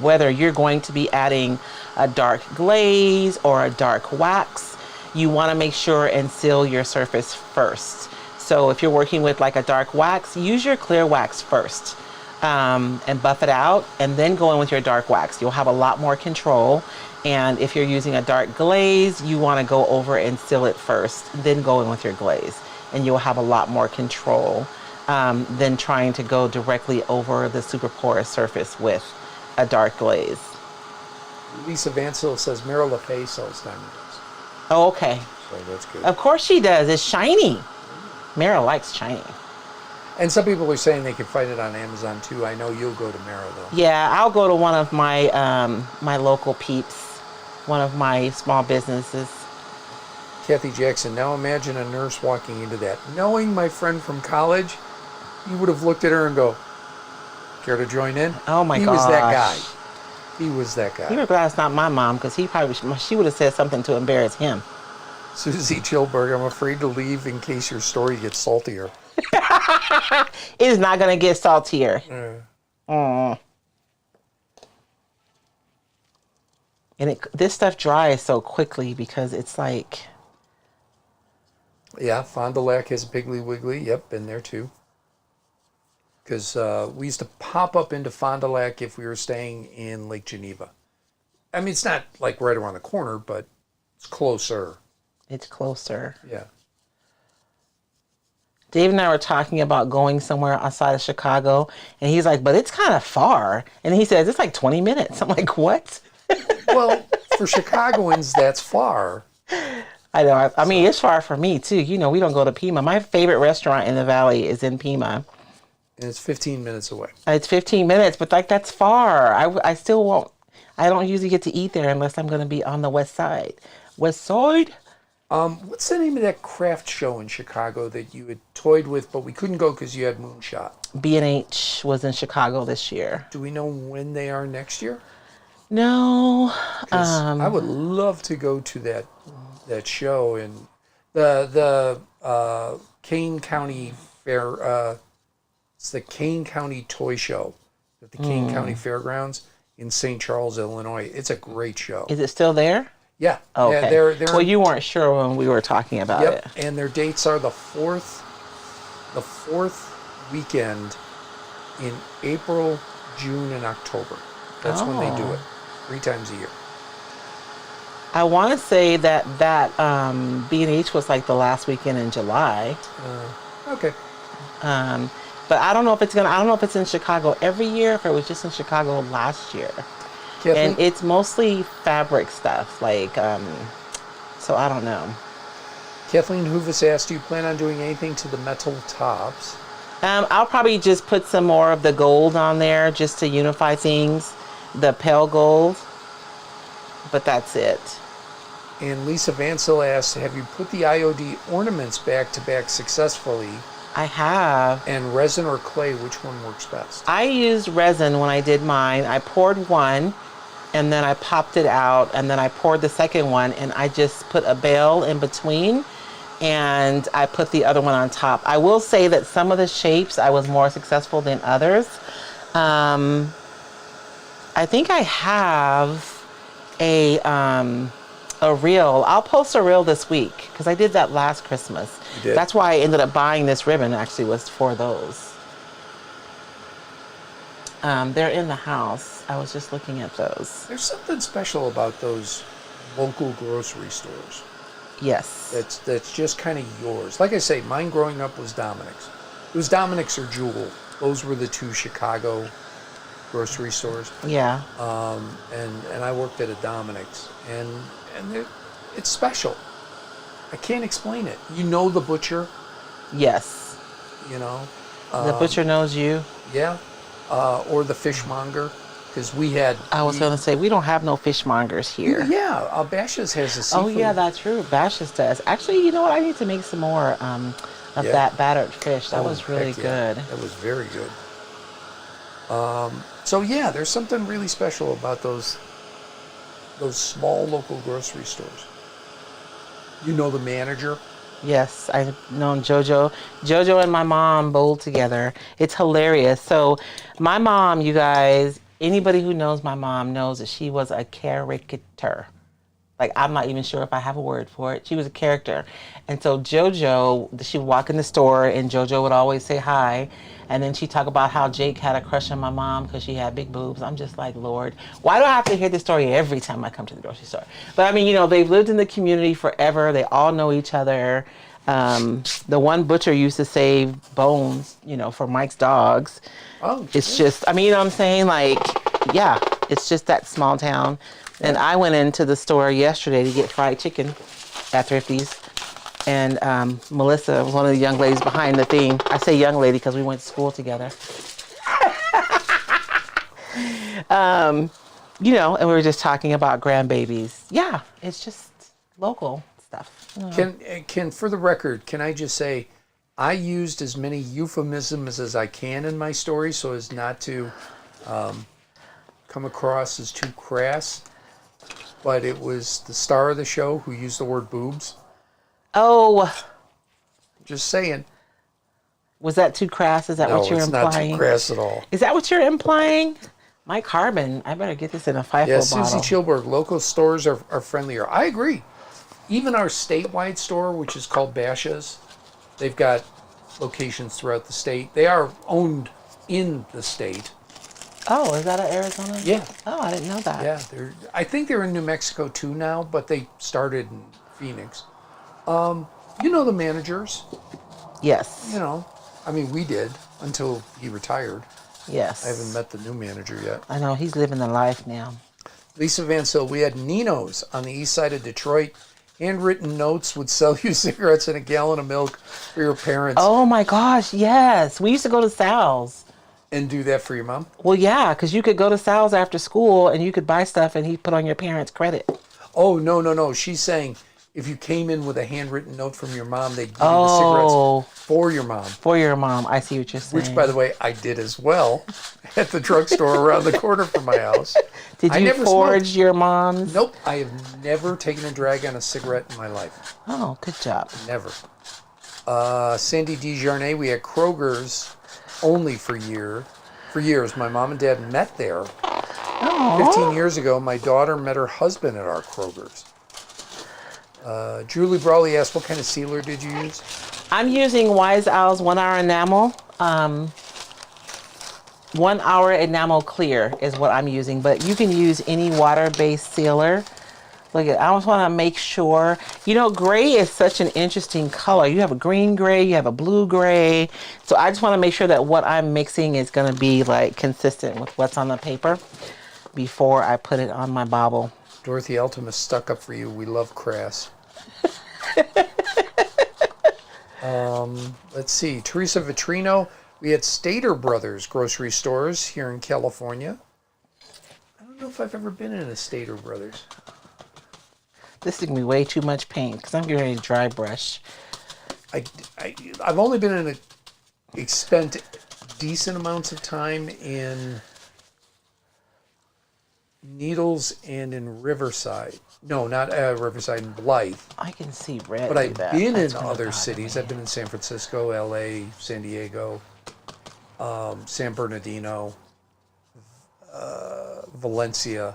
Whether you're going to be adding a dark glaze or a dark wax, you want to make sure and seal your surface first. So if you're working with like a dark wax, use your clear wax first and buff it out, and then go in with your dark wax. You'll have a lot more control. And if you're using a dark glaze, you want to go over and seal it first, then go in with your glaze, and you'll have a lot more control than trying to go directly over the super porous surface with a dark glaze. Lisa Vancil says Meryl LeFay sells diamond dust. Oh, okay. So that's good. Of course she does. It's shiny. Meryl likes shiny. And some people are saying they can find it on Amazon too. I know you'll go to Meryl though. Yeah, I'll go to one of my my local peeps, one of my small businesses. Kathy Jackson, now imagine a nurse walking into that. Knowing my friend from college, you would have looked at her and go, care to join in? Oh my gosh. He was that guy. He was that guy. You're glad it's not my mom, because she would have said something to embarrass him. Susie Chilberg, I'm afraid to leave in case your story gets saltier. It is not going to get saltier. And this stuff dries so quickly because it's like... Yeah, Fond du Lac has a Piggly Wiggly. Yep, been there too. Because we used to pop up into Fond du Lac if we were staying in Lake Geneva. I mean, it's not like right around the corner, but it's closer. It's closer. Yeah. Dave and I were talking about going somewhere outside of Chicago, and he's like, but it's kind of far. And he says, it's like 20 minutes. I'm like, what? Well, for Chicagoans, that's far. I know. I mean, it's far for me, too. You know, we don't go to Pima. My favorite restaurant in the Valley is in Pima. And it's 15 minutes away. It's 15 minutes, but like that's far. I still won't. I don't usually get to eat there unless I'm going to be on the west side. West side? What's the name of that craft show in Chicago that you had toyed with, but we couldn't go because you had moonshot? B&H was in Chicago this year. Do we know when they are next year? No. I would love to go to that show in the Kane County Fair. It's the Kane County Toy Show at the Kane County Fairgrounds in St. Charles, Illinois. It's a great show. Is it still there? Yeah. Oh, okay. Yeah, they're well, you weren't sure when we were talking about it. And their dates are the fourth weekend in April, June, and October. That's when they do it. 3 times a year. I want to say that B&H was like the last weekend in July. Okay. But I don't know if it's in Chicago every year, if it was just in Chicago last year. Kathleen? And it's mostly fabric stuff, like, so I don't know. Kathleen Hoovis asked, do you plan on doing anything to the metal tops? I'll probably just put some more of the gold on there just to unify things, the pale gold, but that's it. And Lisa Vancil asked, have you put the IOD ornaments back to back successfully? I have. And resin or clay, which one works best? I used resin when I did mine. I poured one, and then I popped it out, and then I poured the second one, and I just put a bail in between, and I put the other one on top. I will say that some of the shapes I was more successful than others. I think I have a reel. I'll post a reel this week because I did that last Christmas. You did? That's why I ended up buying this ribbon, actually, was for those. They're in the house. I was just looking at those. There's something special about those local grocery stores. Yes. That's just kind of yours. Like I say, mine growing up was Dominic's. It was Dominic's or Jewel. Those were the 2 Chicago grocery stores. Yeah. And I worked at a Dominic's, and it's special. I can't explain it. You know the butcher. Yes. You know. The butcher knows you. Yeah. Or the fishmonger, because we had. I was going to say, we don't have no fishmongers here. Yeah, Bashas' has a seafood. Oh yeah, that's true. Bashas does. Actually, you know what? I need to make some more of that battered fish. That was really good. That was very good. So yeah, there's something really special about those those small local grocery stores. You know the manager? Yes, I've known Jojo. Jojo and my mom bowled together. It's hilarious. So, my mom, you guys, anybody who knows my mom knows that she was a caricature. Like, I'm not even sure if I have a word for it. She was a character. And so Jojo, she would walk in the store and Jojo would always say hi. And then she'd talk about how Jake had a crush on my mom because she had big boobs. I'm just like, Lord, why do I have to hear this story every time I come to the grocery store? But I mean, they've lived in the community forever. They all know each other. The one butcher used to save bones, for Mike's dogs. Oh, It's just, I mean, you know what I'm saying? Like, yeah, it's just that small town. And I went into the store yesterday to get fried chicken at Thrifty's. And Melissa was one of the young ladies behind the thing. I say young lady because we went to school together. And we were just talking about grandbabies. Yeah, it's just local stuff. Can for the record, can I just say, I used as many euphemisms as I can in my story so as not to come across as too crass. But it was the star of the show who used the word boobs. Oh. Just saying. Was that too crass? Is that what you're implying? No, it's not too crass at all. Is that what you're implying? Mike Harbin, I better get this in a FIFO yeah, bottle. Susie Chilberg, local stores are friendlier. I agree. Even our statewide store, which is called Basha's, they've got locations throughout the state. They are owned in the state. Oh, is that in Arizona? Yeah. Oh, I didn't know that. Yeah, I think they're in New Mexico too now, but they started in Phoenix. You know the managers. Yes. I mean, we did until he retired. Yes. I haven't met the new manager yet. I know, he's living the life now. Lisa Van Sil, we had Nino's on the east side of Detroit. Handwritten notes would sell you cigarettes and a gallon of milk for your parents. Oh my gosh, yes. We used to go to Sal's. And do that for your mom? Well, yeah, because you could go to Sal's after school and you could buy stuff and he'd put on your parents' credit. Oh, no. She's saying if you came in with a handwritten note from your mom, they'd give you the cigarettes for your mom. For your mom. I see what you're saying. Which, by the way, I did as well at the drugstore around the corner from my house. Did you forge your mom's? Nope. I have never taken a drag on a cigarette in my life. Oh, good job. Never. Sandy DeJarnay, we had Kroger's only for years. My mom and dad met there. Aww. 15 years ago, my daughter met her husband at our Kroger's. Julie Brawley asked, what kind of sealer did you use? I'm using Wise Owl's 1 hour enamel. 1 hour enamel clear is what I'm using, but you can use any water-based sealer. Look, I just want to make sure. Gray is such an interesting color. You have a green gray, you have a blue gray. So I just want to make sure that what I'm mixing is going to be like consistent with what's on the paper before I put it on my bobble. Dorothy Elton is stuck up for you. We love crass. Let's see. Teresa Vitrino. We had Stater Brothers grocery stores here in California. I don't know if I've ever been in a Stater Brothers. This is going to be way too much paint because I'm getting ready to dry brush. I've only been spent decent amounts of time in Needles and in Riverside. No, not Riverside, in Blythe. I can see red. But I've been in other cities. I've been in San Francisco, LA, San Diego, San Bernardino, Valencia.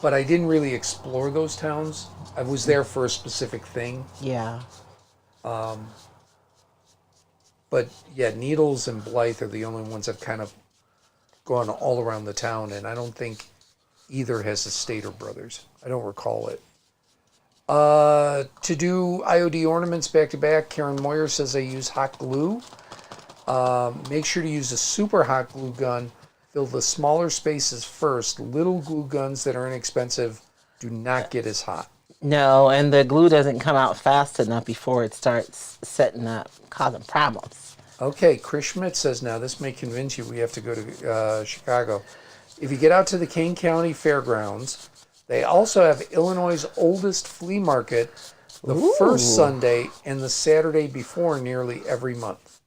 But I didn't really explore those towns. I was there for a specific thing. Yeah. But yeah, Needles and Blythe are the only ones I've kind of gone all around the town, and I don't think either has a Stater Brothers. I don't recall it. To do IOD ornaments back to back, Karen Moyer says I use hot glue. Make sure to use a super hot glue gun. Fill the smaller spaces first. Little glue guns that are inexpensive do not get as hot. No, and the glue doesn't come out fast enough before it starts setting up, causing problems. Okay, Chris Schmidt says, now this may convince you we have to go to Chicago. If you get out to the Kane County Fairgrounds, they also have Illinois' oldest flea market the first Sunday and the Saturday before nearly every month.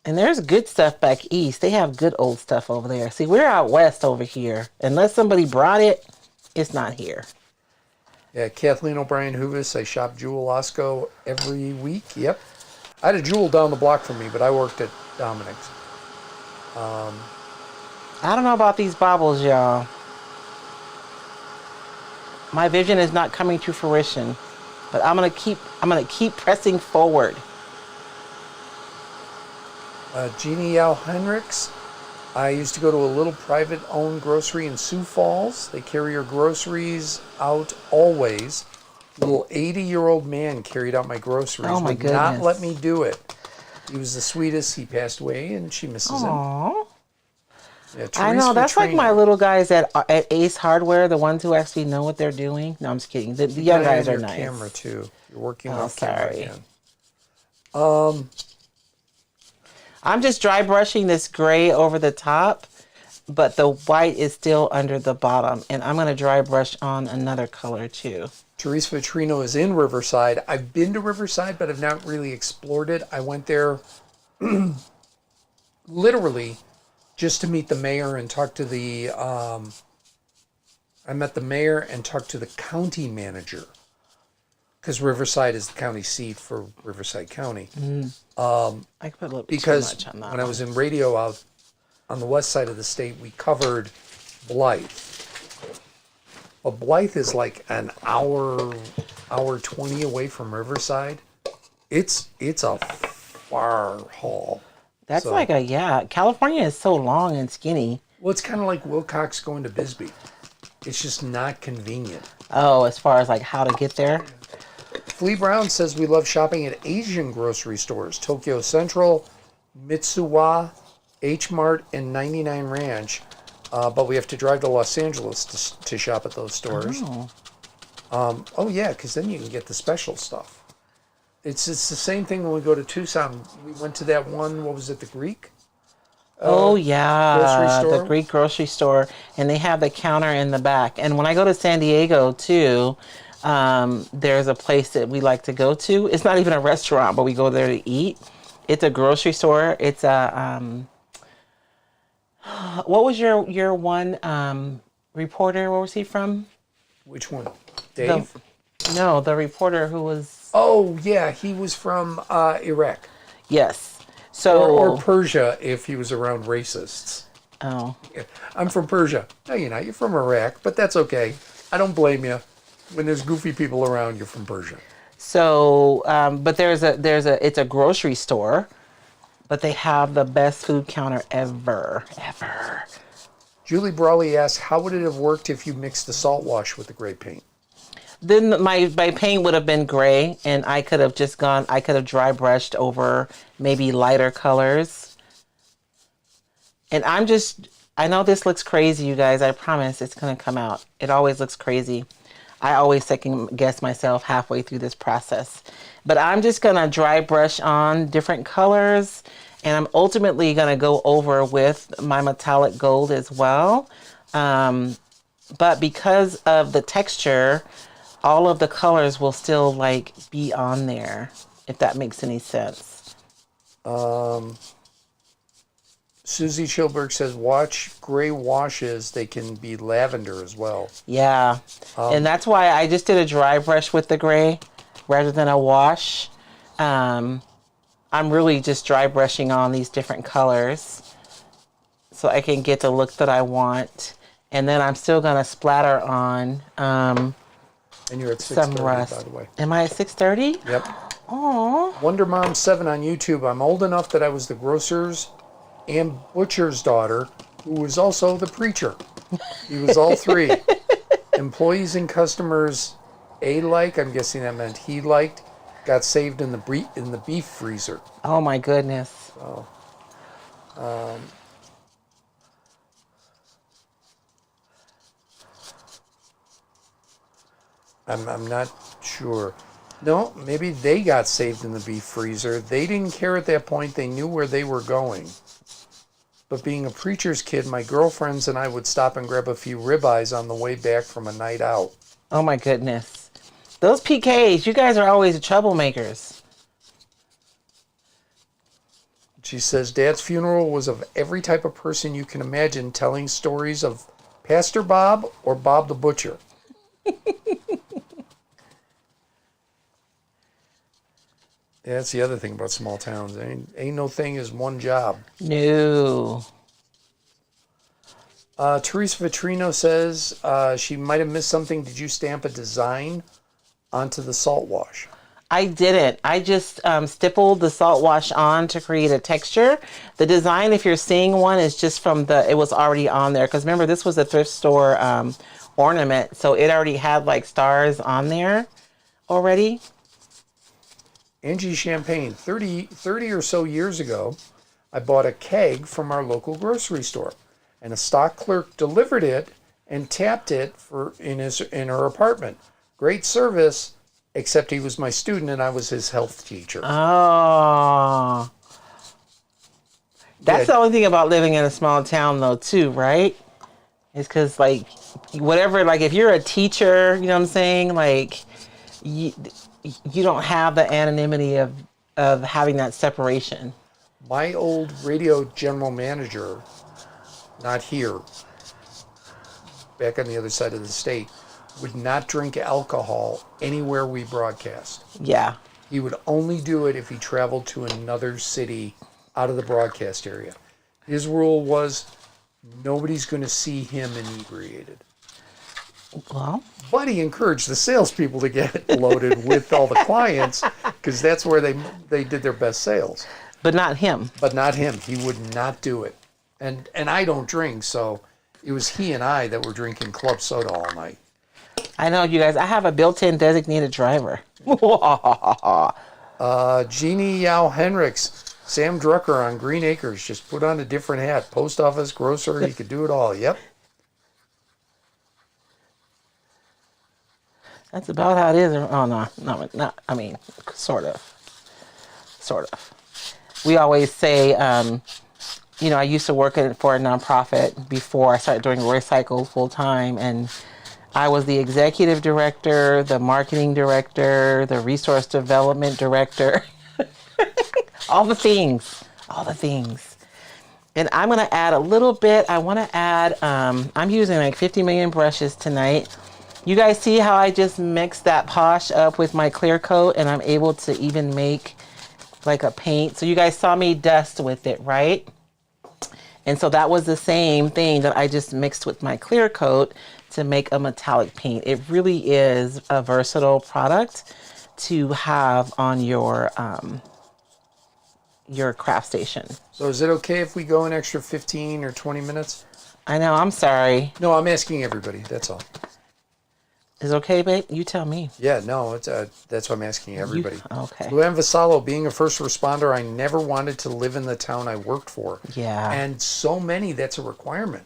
And there's good stuff back east. They have good old stuff over there. See, we're out west over here. Unless somebody brought it, it's not here. Yeah, Kathleen O'Brien Hoovis. I shop Jewel Osco every week. Yep. I had a Jewel down the block from me, but I worked at Dominic's. I don't know about these baubles, y'all. My vision is not coming to fruition, but I'm gonna keep pressing forward. Jeannie Al Henricks. I used to go to a little private-owned grocery in Sioux Falls. They carry your groceries out always. Little 80-year-old man carried out my groceries. Oh, my Would not goodness. let me do it. He was the sweetest. He passed away, and she misses him. Aww. Yeah, I know, that's like my little guys at Ace Hardware, the ones who actually know what they're doing. No, I'm just kidding. The young guys are nice. Camera too. You're working Oh, off camera sorry. again. I'm just dry brushing this gray over the top, but the white is still under the bottom. And I'm going to dry brush on another color too. Teresa Vitrino is in Riverside. I've been to Riverside, but I've not really explored it. I went there literally just to meet the mayor and talk to the, I met the mayor and talked to the county manager, because Riverside is the county seat for Riverside County. I could put a little Because too much on that when I was in radio out on the west side of the state, we covered Blythe. But Blythe is like an hour 20 away from Riverside. It's a far haul. That's So- like California is so long and skinny. Well, it's kind of like Wilcox going to Bisbee. It's just not convenient. Oh, as far as like how to get there. Flea Brown says we love shopping at Asian grocery stores. Tokyo Central, Mitsuwa, H Mart, and 99 Ranch. But we have to drive to Los Angeles to shop at those stores. Oh yeah, because then you can get the special stuff. It's the same thing when we go to Tucson. We went to that one, what was it, the Greek? Oh yeah, grocery store? the Greek grocery store, and they have the counter in the back. And when I go to San Diego too, there's a place that we like to go to. It's not even a restaurant, but we go there to eat. It's a grocery store. It's a what was your one reporter? Where was he from? Which one? Dave? No, the reporter who was Oh yeah, he was from Iraq. yes. So Or Persia if he was around racists. oh. I'm from Persia. No, you're not. You're from Iraq, but that's okay. I don't blame you. When there's goofy people around, you're from Persia. So, but it's a grocery store, but they have the best food counter ever. Julie Brawley asks, how would it have worked if you mixed the salt wash with the gray paint? Then my paint would have been gray, and I could have dry brushed over maybe lighter colors. And I know this looks crazy, you guys. I promise it's going to come out. It always looks crazy. I always second guess myself halfway through this process. But I'm just going to dry brush on different colors, and I'm ultimately going to go over with my metallic gold as well. But because of the texture, all of the colors will still like be on there, if that makes any sense. Susie Schilberg says, watch gray washes. They can be lavender as well. Yeah. And that's why I just did a dry brush with the gray rather than a wash. I'm really just dry brushing on these different colors so I can get the look that I want. And then I'm still going to splatter on And you're at some 6:30, rust. by the way. Am I at 6:30? Yep. Aw. Wonder Mom 7 on YouTube. I'm old enough that I was the grocer's and butcher's daughter, who was also the preacher. He was all three. Employees and customers alike, I'm guessing that meant he liked, got saved in the beef freezer. Oh my goodness. So, I'm not sure. No, maybe they got saved in the beef freezer. They didn't care at that point. They knew where they were going. But being a preacher's kid, my girlfriends and I would stop and grab a few ribeyes on the way back from a night out. Oh my goodness. Those PKs, you guys are always the troublemakers. She says, Dad's funeral was of every type of person you can imagine, telling stories of Pastor Bob or Bob the Butcher. Yeah, that's the other thing about small towns. Ain't no thing is one job. No. Teresa Vitrino says she might have missed something. Did you stamp a design onto the salt wash? I didn't. I just stippled the salt wash on to create a texture. The design, if you're seeing one, is just from it was already on there. Because remember, this was a thrift store ornament. So it already had like stars on there already. Angie Champagne, 30 or so years ago, I bought a keg from our local grocery store, and a stock clerk delivered it and tapped it in her apartment. Great service, except he was my student and I was his health teacher. Oh. That's the only thing about living in a small town, though, too, right? It's because, like, whatever, like, if you're a teacher, you know what I'm saying? Like, you don't have the anonymity of having that separation. My old radio general manager, not here, back on the other side of the state, would not drink alcohol anywhere we broadcast. Yeah. He would only do it if he traveled to another city out of the broadcast area. His rule was nobody's going to see him inebriated. Well, But he encouraged the salespeople to get loaded with all the clients because that's where they did their best sales. but not him. But not him. He would not do it. And I don't drink, so it was he and I that were drinking club soda all night. I know, you guys. I have a built-in designated driver. Jeannie Yao Henricks, Sam Drucker on Green Acres, just put on a different hat. Post office, grocer, he could do it all. Yep. That's about how it is. Oh, no, not, I mean, sort of. We always say, I used to work for a nonprofit before I started doing Roycycled full time, and I was the executive director, the marketing director, the resource development director, all the things. And I'm going to add a little bit. I want to add, I'm using like 50 million brushes tonight. You guys see how I just mixed that posh up with my clear coat, and I'm able to even make like a paint. So you guys saw me dust with it, right? And so that was the same thing that I just mixed with my clear coat to make a metallic paint. It really is a versatile product to have on your craft station. So is it okay if we go an extra 15 or 20 minutes? I know, I'm sorry. No, I'm asking everybody. That's all. Is it okay, babe? You tell me. Yeah, no, it's that's what I'm asking everybody. Okay. Luann Vasallo, being a first responder, I never wanted to live in the town I worked for. Yeah. And so many, that's a requirement.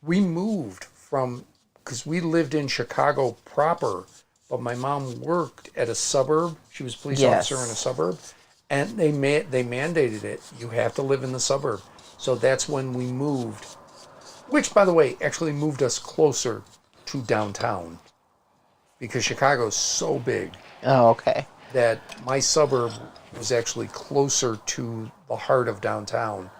We moved because we lived in Chicago proper, but my mom worked at a suburb. She was a police officer in a suburb, and they mandated it. You have to live in the suburb. So that's when we moved, which, by the way, actually moved us closer to downtown. Because Chicago is so big. Oh, okay. That my suburb was actually closer to the heart of downtown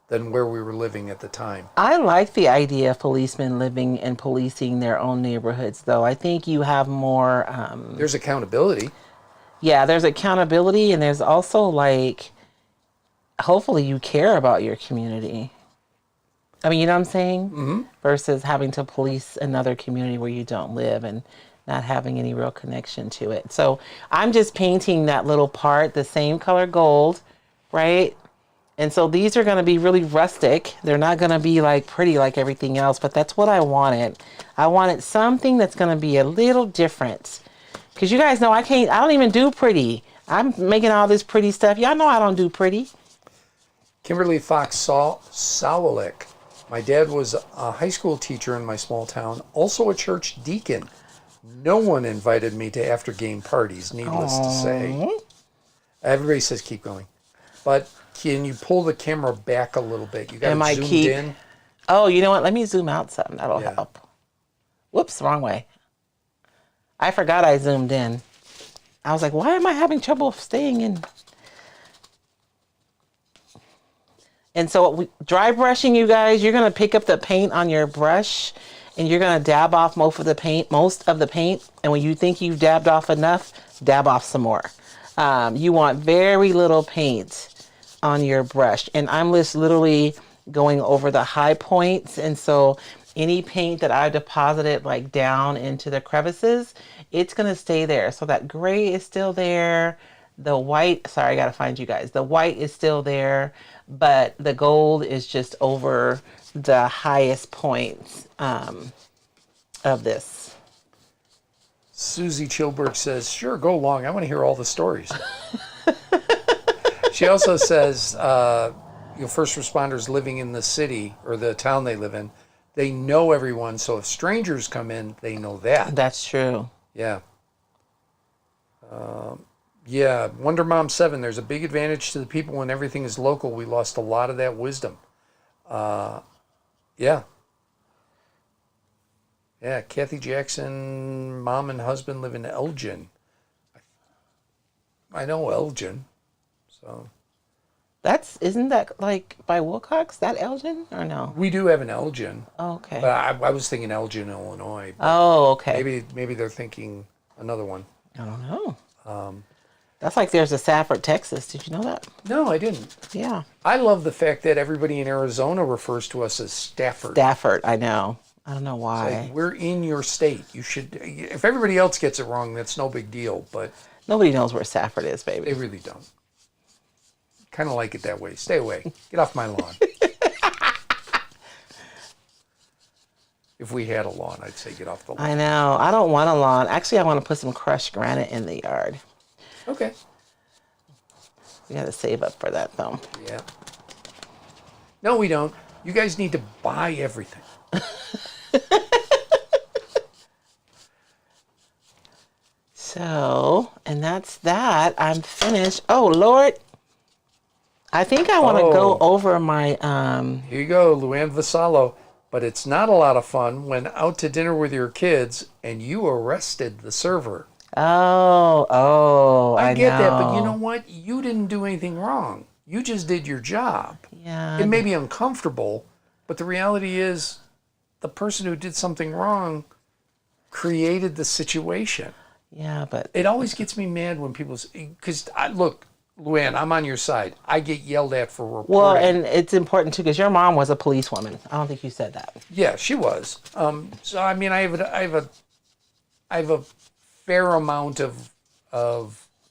than where we were living at the time. I like the idea of policemen living and policing their own neighborhoods, though. I think you have more... There's accountability. Yeah, there's accountability, and there's also, like, hopefully you care about your community. I mean, you know what I'm saying? Mm-hmm. Versus having to police another community where you don't live and not having any real connection to it. So I'm just painting that little part, the same color gold, right? And so these are going to be really rustic. They're not going to be like pretty like everything else, but that's what I wanted. I wanted something that's going to be a little different. Because you guys know I don't even do pretty. I'm making all this pretty stuff. Y'all know I don't do pretty. Kimberly Fox Sawalik. My dad was a high school teacher in my small town, also a church deacon. No one invited me to after-game parties, needless to say. Everybody says keep going. But can you pull the camera back a little bit? You got it zoomed in. Oh, you know what? Let me zoom out some. That'll help. Whoops, wrong way. I forgot I zoomed in. I was like, why am I having trouble staying in? And so dry brushing, you guys, you're going to pick up the paint on your brush and you're going to dab off most of the paint. And when you think you've dabbed off enough, dab off some more. You want very little paint on your brush. And I'm just literally going over the high points. And so any paint that I deposited like down into the crevices, it's going to stay there. So that gray is still there. The white, sorry, I got to find you guys. The white is still there, but the gold is just over the highest points of this. Susie Chilberg says, sure, go along. I want to hear all the stories. She also says, first responders living in the city or the town they live in, they know everyone. So if strangers come in, they know that. That's true. Yeah. Yeah, Wonder Mom 7, there's a big advantage to the people when everything is local. We lost a lot of that wisdom. Yeah. Yeah, Kathy Jackson, mom and husband live in Elgin. I know Elgin, so. Isn't that like by Wilcox, that Elgin, or no? We do have an Elgin. Oh, okay. But I was thinking Elgin, Illinois. Oh, okay. Maybe they're thinking another one. I don't know. That's like there's a Safford, Texas. Did you know that? No, I didn't. Yeah. I love the fact that everybody in Arizona refers to us as Stafford. Stafford, I know. I don't know why. It's like, we're in your state. You should. If everybody else gets it wrong, that's no big deal. But nobody knows where Safford is, baby. They really don't. Kind of like it that way. Stay away. Get off my lawn. If we had a lawn, I'd say get off the lawn. I know. I don't want a lawn. Actually, I want to put some crushed granite in the yard. Okay. We got to save up for that, though. Yeah. No, we don't. You guys need to buy everything. So, and that's that. I'm finished. Oh, Lord. I think I want to go over my... Here you go, Luann Vassallo. But it's not a lot of fun when out to dinner with your kids and you arrested the server. I get know. that, but you know what? You didn't do anything wrong. You just did your job. Yeah. It may be uncomfortable, but the reality is the person who did something wrong created the situation. Yeah, but... It always gets me mad when people say, because, look, Luann, I'm on your side. I get yelled at for reporting. Well, and it's important, too, because your mom was a policewoman. I don't think you said that. Yeah, she was. So, I mean, I have a fair amount of...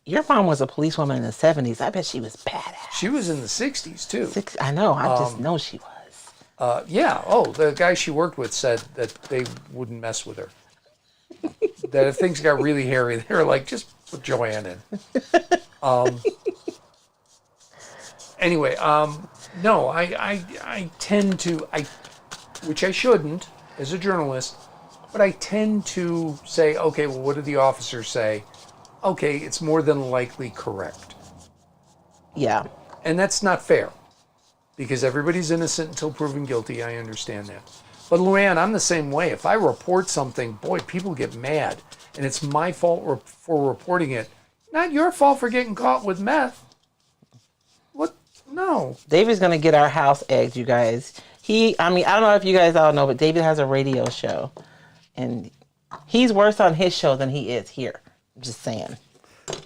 Your mom was a policewoman in the 70s. I bet she was badass. She was in the 60s, too. I know. I just know she was. Yeah. Oh, the guy she worked with said that they wouldn't mess with her. That if things got really hairy, they were like, just put Joanne in. Anyway, no, I tend to, which I shouldn't as a journalist, but I tend to say, okay, well, what did the officers say? Okay, it's more than likely correct. Yeah. And that's not fair because everybody's innocent until proven guilty. I understand that. But Luann, I'm the same way. If I report something, boy, people get mad. And it's my fault for reporting it. Not your fault for getting caught with meth. What? No. David's going to get our house egged, you guys. I don't know if you guys all know, but David has a radio show. And he's worse on his show than he is here. I'm just saying.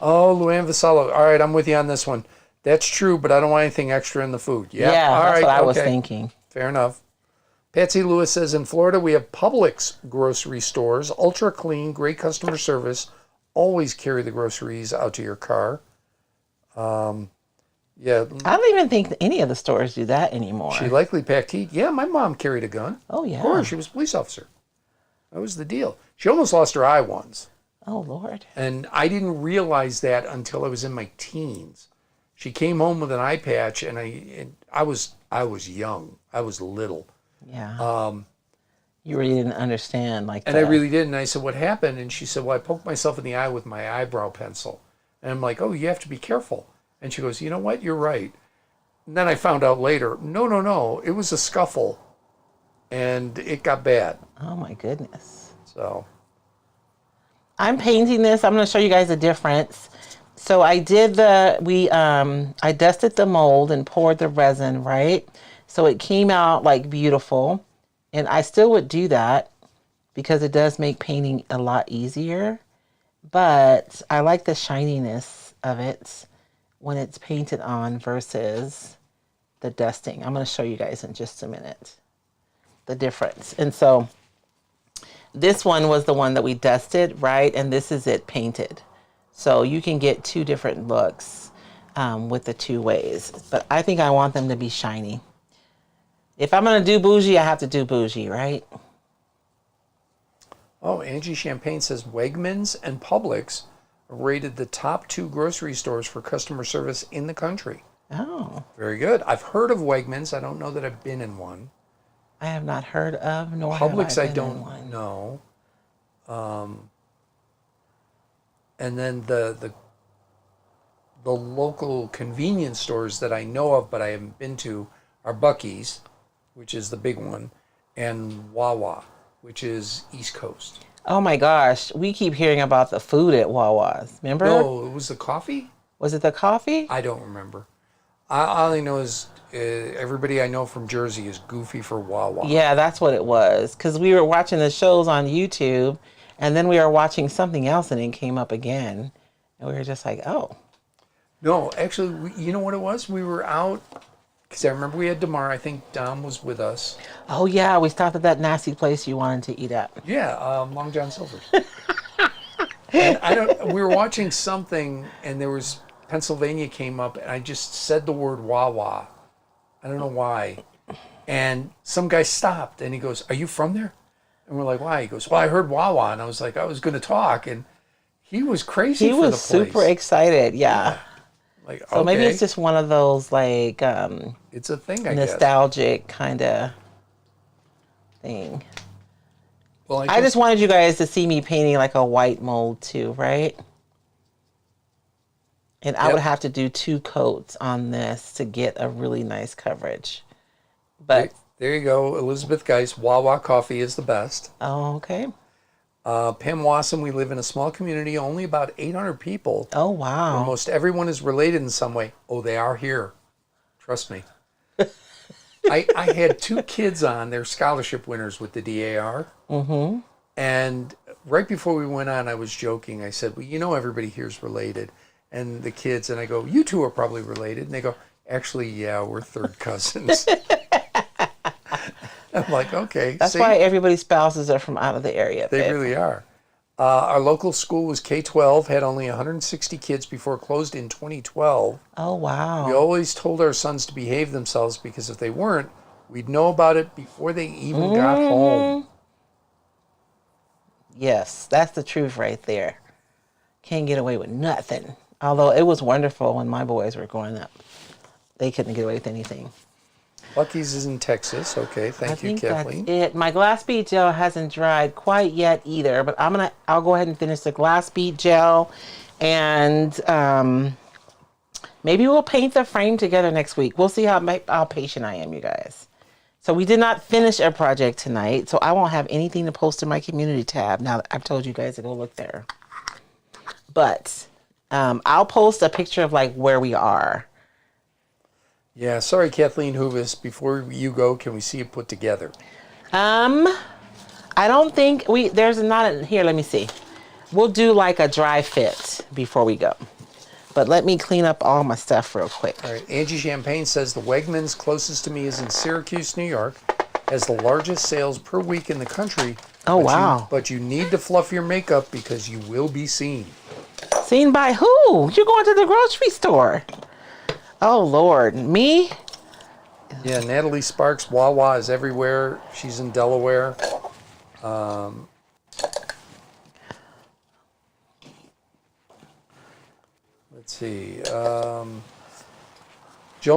Oh, Luann Vassallo. All right, I'm with you on this one. That's true, but I don't want anything extra in the food. Yeah, that's what I was thinking. Fair enough. Patsy Lewis says, in Florida, we have Publix grocery stores, ultra clean, great customer service. Always carry the groceries out to your car. Yeah. I don't even think any of the stores do that anymore. She likely packed heat. Yeah, my mom carried a gun. Oh, yeah. Of course, she was a police officer. That was the deal. She almost lost her eye once. Oh, Lord. And I didn't realize that until I was in my teens. She came home with an eye patch, and I was young. I was little. Yeah. You really didn't understand And I really didn't. I said, what happened? And she said, well, I poked myself in the eye with my eyebrow pencil. And I'm like, oh, you have to be careful. And she goes, you know what? You're right. And then I found out later, no. It was a scuffle. And it got bad. Oh, my goodness. So. I'm painting this. I'm going to show you guys the difference. So I did I dusted the mold and poured the resin, right? So it came out like beautiful. And I still would do that because it does make painting a lot easier. But I like the shininess of it when it's painted on versus the dusting. I'm going to show you guys in just a minute the difference. And so this one was the one that we dusted, right? And this is it painted. So you can get two different looks with the two ways. But I think I want them to be shiny. If I'm going to do bougie, I have to do bougie, right? Oh, Angie Champagne says Wegmans and Publix are rated the top 2 grocery stores for customer service in the country. Oh. Very good. I've heard of Wegmans. I don't know that I've been in one. I have not heard of, nor Publix, have I I been don't in one. know. And then the local convenience stores that I know of but I haven't been to are Buc-ee's, which is the big one, and Wawa, which is East Coast. Oh my gosh, we keep hearing about the food at Wawa's. Remember? No, it was the coffee? Was it the coffee? I don't remember. All I know is everybody I know from Jersey is goofy for Wawa. Yeah, that's what it was. Because we were watching the shows on YouTube, and then we were watching something else, and it came up again. And we were just like, oh. No, actually, you know what it was? We were out, because I remember we had Damar. I think Dom was with us. Oh, yeah, we stopped at that nasty place you wanted to eat at. Yeah, Long John Silver's. And we were watching something, and there was Pennsylvania came up, and I just said the word Wawa. I don't know why. And some guy stopped, and he goes, "Are you from there?" And we're like, "Why?" He goes, "Well, I heard Wawa," and I was like, I was going to talk, and he was crazy. He for was the place. super excited, yeah. Like, So okay, maybe it's just one of those like it's a thing, I guess. nostalgic kind of thing. Well, I just wanted you guys to see me painting like a white mold too, right? And I would have to do 2 coats on this to get a really nice coverage. But there you go, Elizabeth Geis. Wawa coffee is the best. oh, okay. Pam Wasson, we live in a small community, only about 800 people. Oh, wow. Almost everyone is related in some way. Oh, they are here. Trust me. I had 2 kids on. They're scholarship winners with the DAR. Mm-hmm. And right before we went on, I was joking. I said, well, you know everybody here is related. And the kids, and I go, you 2 are probably related. And they go, actually, yeah, we're third cousins. I'm like, okay. That's why everybody's spouses are from out of the area. They really are. Our local school was K-12, had only 160 kids before it closed in 2012. Oh, wow. We always told our sons to behave themselves because if they weren't, we'd know about it before they even got home. Yes, that's the truth right there. Can't get away with nothing. Although it was wonderful when my boys were growing up. They couldn't get away with anything. Lucky's is in Texas. Okay, thank you, Kathleen. That's it. My glass bead gel hasn't dried quite yet either, but I'll go ahead and finish the glass bead gel, and maybe we'll paint the frame together next week. We'll see how patient I am, you guys. So we did not finish a project tonight, so I won't have anything to post in my community tab now that I've told you guys to go look there. But I'll post a picture of like where we are. Yeah, sorry, Kathleen Hoovis. Before you go, can we see it put together? I don't think there's not here. Let me see. We'll do like a dry fit before we go. But let me clean up all my stuff real quick. All right. Angie Champagne says the Wegmans closest to me is in Syracuse, New York. Has the largest sales per week in the country. Oh, wow. But you need to fluff your makeup because you will be seen. Seen by who? You're going to the grocery store. Oh, Lord. Me? Yeah, Natalie Sparks, Wawa is everywhere. She's in Delaware. Let's see. Joan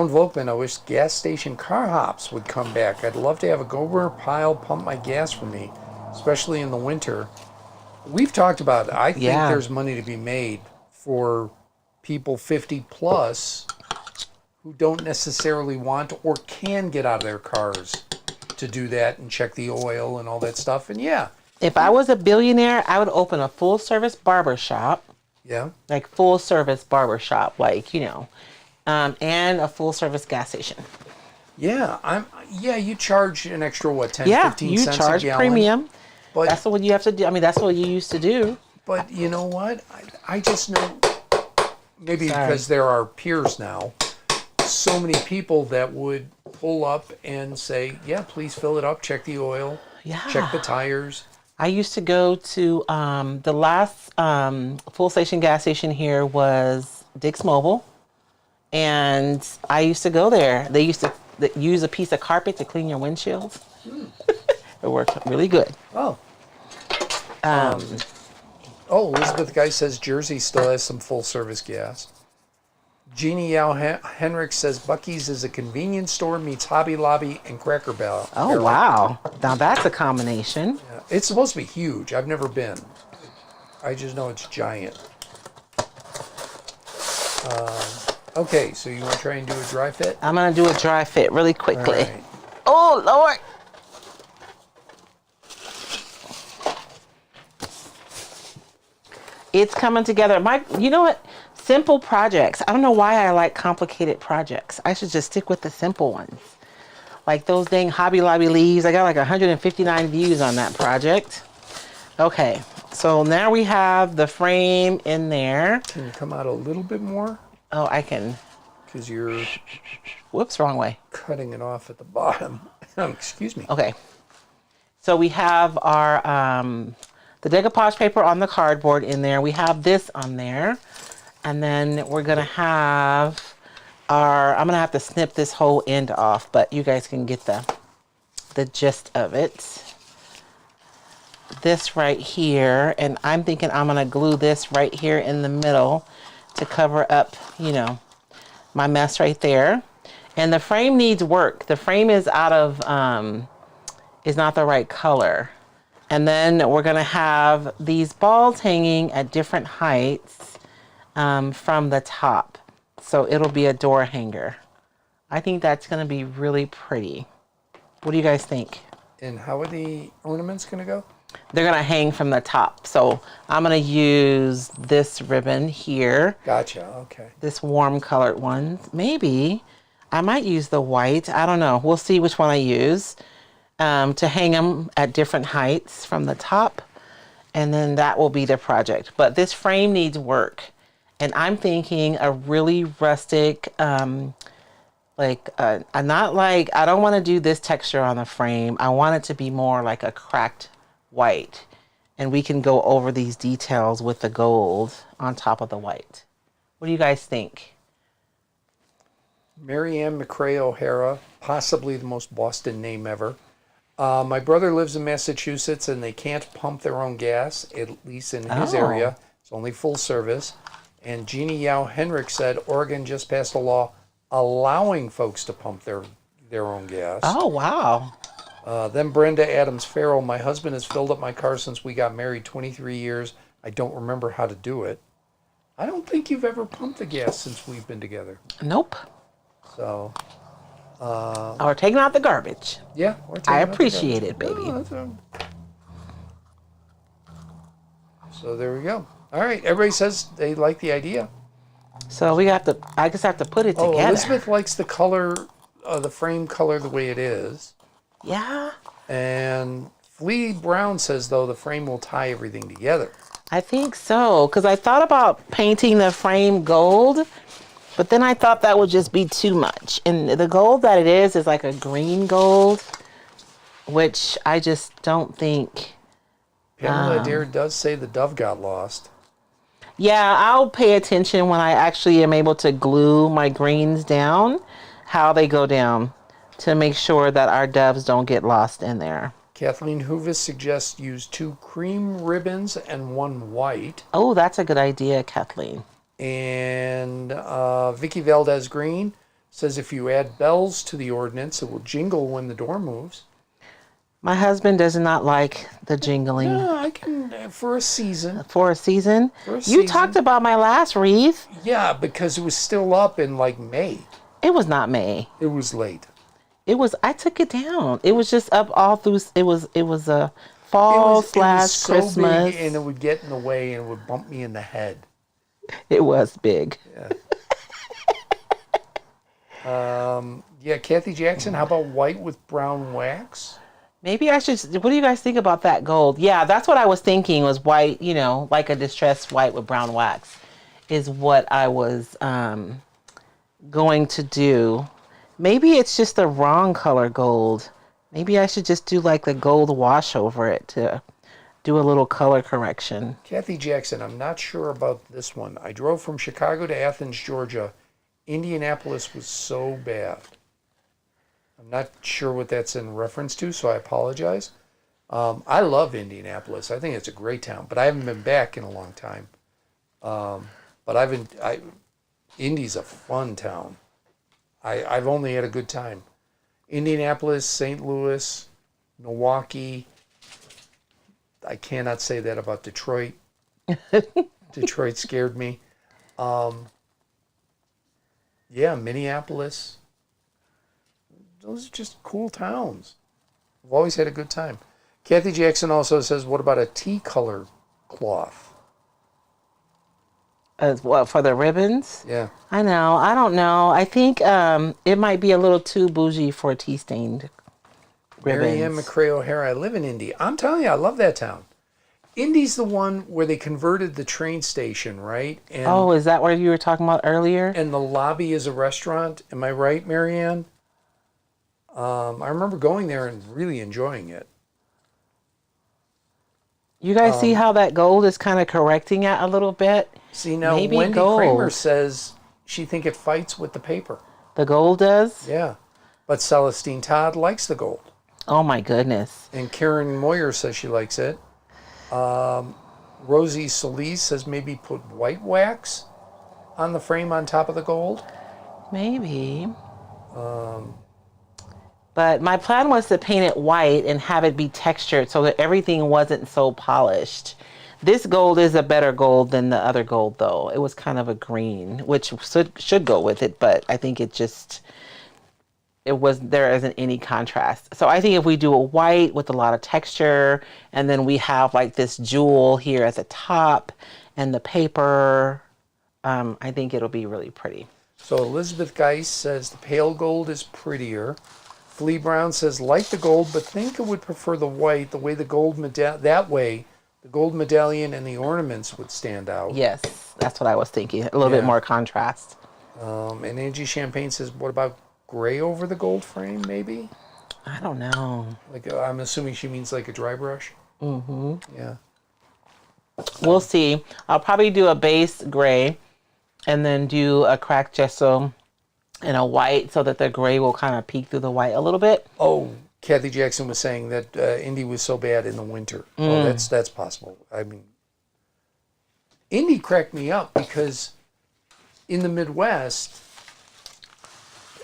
Volkman, I wish gas station car hops would come back. I'd love to have a go-burner pile pump my gas for me, especially in the winter. We've talked about it. I think there's money to be made for people 50 plus who don't necessarily want or can get out of their cars to do that and check the oil and all that stuff. And yeah. If I was a billionaire, I would open a full-service barber shop Yeah. like full service barber shop, like, and a full service gas station. Yeah, you charge an extra what, 10, Yeah, 15 you cents a charge gallon. premium. But That's what you have to do. I mean, that's what you used to do. but you know what? I just know, maybe Sorry. because there are peers now, so many people that would pull up and say, "Yeah, please fill it up, check the oil, Yeah. check the tires." I used to go to the last full station gas station here was Dick's Mobile, and I used to go there. They used to use a piece of carpet to clean your windshields. It worked really good. Oh. Elizabeth Guy says Jersey still has some full service gas. Jeannie Yao Henrik says Buc-ee's is a convenience store meets Hobby Lobby and Cracker Barrel. Oh, wow. Now that's a combination. Yeah. It's supposed to be huge. I've never been. I just know it's giant. Okay, so you want to try and do a dry fit? I'm going to do a dry fit really quickly. All right. Oh, Lord. It's coming together. You know what? Simple projects. I don't know why I like complicated projects. I should just stick with the simple ones. Like those dang Hobby Lobby leaves. I got like 159 views on that project. Okay, so now we have the frame in there. Can you come out a little bit more? Oh, I can. Because you're Whoops, wrong way. cutting it off at the bottom. Excuse me. Okay. So we have our the decoupage paper on the cardboard in there. We have this on there. And then we're going to have I'm going to have to snip this whole end off, but you guys can get the gist of it. This right here, and I'm thinking I'm going to glue this right here in the middle to cover up, my mess right there. And the frame needs work. The frame is is not the right color. And then we're going to have these balls hanging at different heights from the top. So it'll be a door hanger. I think that's going to be really pretty. What do you guys think? And how are the ornaments going to go? They're going to hang from the top. So I'm going to use this ribbon here. Gotcha. Okay. This warm colored one. Maybe I might use the white. I don't know. We'll see which one I use to hang them at different heights from the top. And then that will be the project. But this frame needs work. And I'm thinking a really rustic, I don't want to do this texture on the frame. I want it to be more like a cracked white. And we can go over these details with the gold on top of the white. What do you guys think? Marianne McCrae O'Hara, possibly the most Boston name ever. My brother lives in Massachusetts and they can't pump their own gas, at least in his area. It's only full service. And Jeannie Yao Henrik said Oregon just passed a law allowing folks to pump their own gas. Oh, wow. Then Brenda Adams Farrell, my husband has filled up my car since we got married 23 years. I don't remember how to do it. I don't think you've ever pumped the gas since we've been together. Nope. So. Or taking out the garbage. Yeah. I appreciate it, baby. So there we go. All right. Everybody says they like the idea. So I just have to put it together. Elizabeth likes the color, the frame color the way it is. Yeah. And Flea Brown says, though, the frame will tie everything together. I think so. Because I thought about painting the frame gold, but then I thought that would just be too much. And the gold that it is like a green gold, which I just don't think. Pamela Adair does say the dove got lost. Yeah, I'll pay attention when I actually am able to glue my greens down, how they go down, to make sure that our doves don't get lost in there. Kathleen Hoovis suggests use 2 cream ribbons and 1 white. Oh, that's a good idea, Kathleen. And Vicky Valdez Green says if you add bells to the ordinance, it will jingle when the door moves. My husband does not like the jingling. Yeah, I can, for a season. For a season? For a You season. talked about my last wreath. Yeah, because it was still up in like May. It was not May. It was late. I took it down. It was just up all through, it was a fall / so Christmas. big and it would get in the way and it would bump me in the head. It was big. Yeah, Kathy Jackson, how about white with brown wax? Maybe I should. What do you guys think about that gold? Yeah, that's what I was thinking was white, like a distressed white with brown wax is what I was going to do. Maybe it's just the wrong color gold. Maybe I should just do like the gold wash over it to do a little color correction. Kathy Jackson, I'm not sure about this one. I drove from Chicago to Athens, Georgia. Indianapolis was so bad. I'm not sure what that's in reference to, so I apologize. I love Indianapolis. I think it's a great town, but I haven't been back in a long time. But Indy's a fun town. I've only had a good time. Indianapolis, St. Louis, Milwaukee. I cannot say that about Detroit. Detroit scared me. Yeah, Minneapolis. Those are just cool towns. I've always had a good time. Kathy Jackson also says, what about a tea color cloth? As what for the ribbons? Yeah. I know. I don't know. I think it might be a little too bougie for tea stained ribbons. Mary Ann McCrae O'Hara, I live in Indy. I'm telling you, I love that town. Indy's the one where they converted the train station, right? And, Oh, is that what you were talking about earlier? and the lobby is a restaurant. Am I right, Mary Ann? I remember going there and really enjoying it. You guys see how that gold is kind of correcting it a little bit? See, now Maybe Wendy gold. Kramer says she think it fights with the paper. The gold does? Yeah. But Celestine Todd likes the gold. Oh my goodness. And Karen Moyer says she likes it. Rosie Solis says maybe put white wax on the frame on top of the gold. Maybe. But my plan was to paint it white and have it be textured so that everything wasn't so polished. This gold is a better gold than the other gold, though. It was kind of a green, which should go with it, but I think there isn't any contrast. So I think if we do a white with a lot of texture, and then we have like this jewel here at the top and the paper, I think it'll be really pretty. So Elizabeth Geis says the pale gold is prettier. Flea Brown says like the gold, but think it would prefer the white. The way the gold the gold medallion and the ornaments would stand out. Yes, that's what I was thinking. A little bit more contrast. And Angie Champagne says, what about gray over the gold frame, maybe? I don't know. Like I'm assuming she means like a dry brush. Mm-hmm. Yeah. We'll see. I'll probably do a base gray and then do a cracked gesso and a white so that the gray will kind of peek through the white a little bit. Oh, Kathy Jackson was saying that Indy was so bad in the winter. Oh, that's possible. I mean, Indy cracked me up because in the Midwest,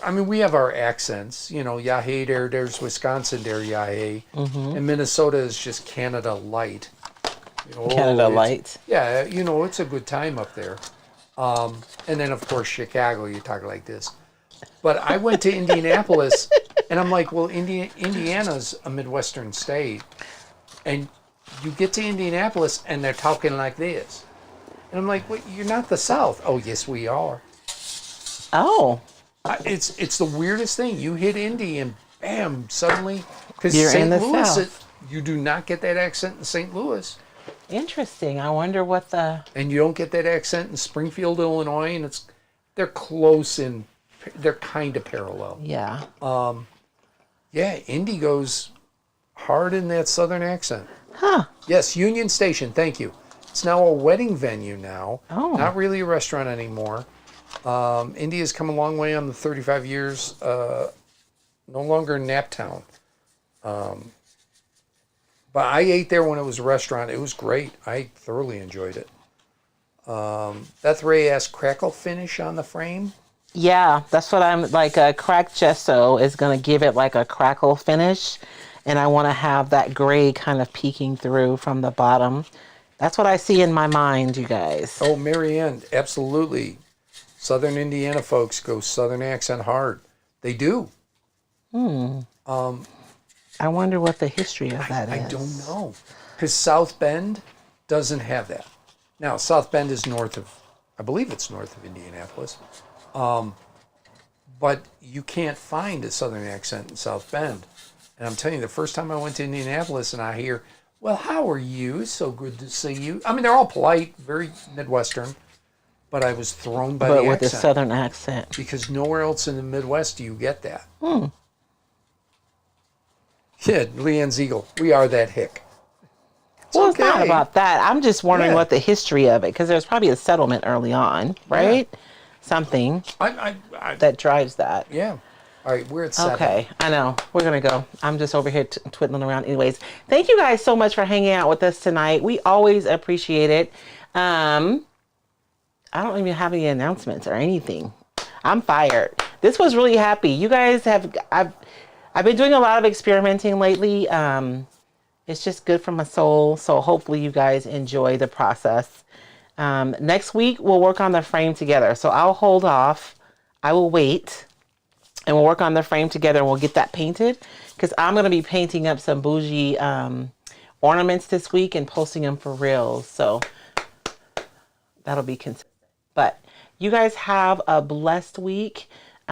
I mean, we have our accents. Yahé there, there's Wisconsin there, Yahé. And Minnesota is just Canada light. Canada light. Yeah, it's a good time up there. And then, of course, Chicago, you talk like this. But I went to Indianapolis, and I'm like, well, Indiana's a Midwestern state. And you get to Indianapolis, and they're talking like this. And I'm like, well, you're not the South. Oh, yes, we are. Oh. It's the weirdest thing. You hit Indy, and bam, suddenly, because You're in St. the Louis, South. you do not get that accent in St. Louis. Interesting. I wonder what the... And you don't get that accent in Springfield, Illinois, and they're close in, they're kind of parallel. Yeah. Yeah, Indy goes hard in that southern accent. Huh. Yes, Union Station, thank you. It's now a wedding venue now. Oh. Not really a restaurant anymore. Indy has come a long way on the 35 years. No longer Naptown. But I ate there when it was a restaurant. It was great. I thoroughly enjoyed it. Beth Ray asked, crackle finish on the frame? Yeah, that's what I'm like. A cracked gesso is going to give it like a crackle finish. And I want to have that gray kind of peeking through from the bottom. That's what I see in my mind, you guys. Oh, Mary Ann, absolutely. Southern Indiana folks go Southern accent hard. They do. I wonder what the history of that is. I don't know. Because South Bend doesn't have that. Now, South Bend is north of I believe it's north of Indianapolis. But you can't find a Southern accent in South Bend. And I'm telling you, the first time I went to Indianapolis and I hear, well, how are you? So good to see you. I mean, they're all polite, very Midwestern, but I was thrown by But the with a accent. Southern accent. Because nowhere else in the Midwest do you get that. Kid, Leanne Ziegel, we are that hick. Well, it's not about that. I'm just wondering Yeah. what the history of it, because there's probably a settlement early on, right? Something I that drives that. yeah. All right, we're at 7. Okay, I know. We're going to go. I'm just over here twiddling around anyways. Thank you guys so much for hanging out with us tonight. We always appreciate it. I don't even have any announcements or anything. I'm fired. This was really happy. You guys I've been doing a lot of experimenting lately. It's just good for my soul. So hopefully you guys enjoy the process. Next week, we'll work on the frame together. So I'll hold off. I will wait. And we'll work on the frame together and we'll get that painted. Because I'm going to be painting up some bougie ornaments this week and posting them for reels. So that'll be consistent. But you guys have a blessed week.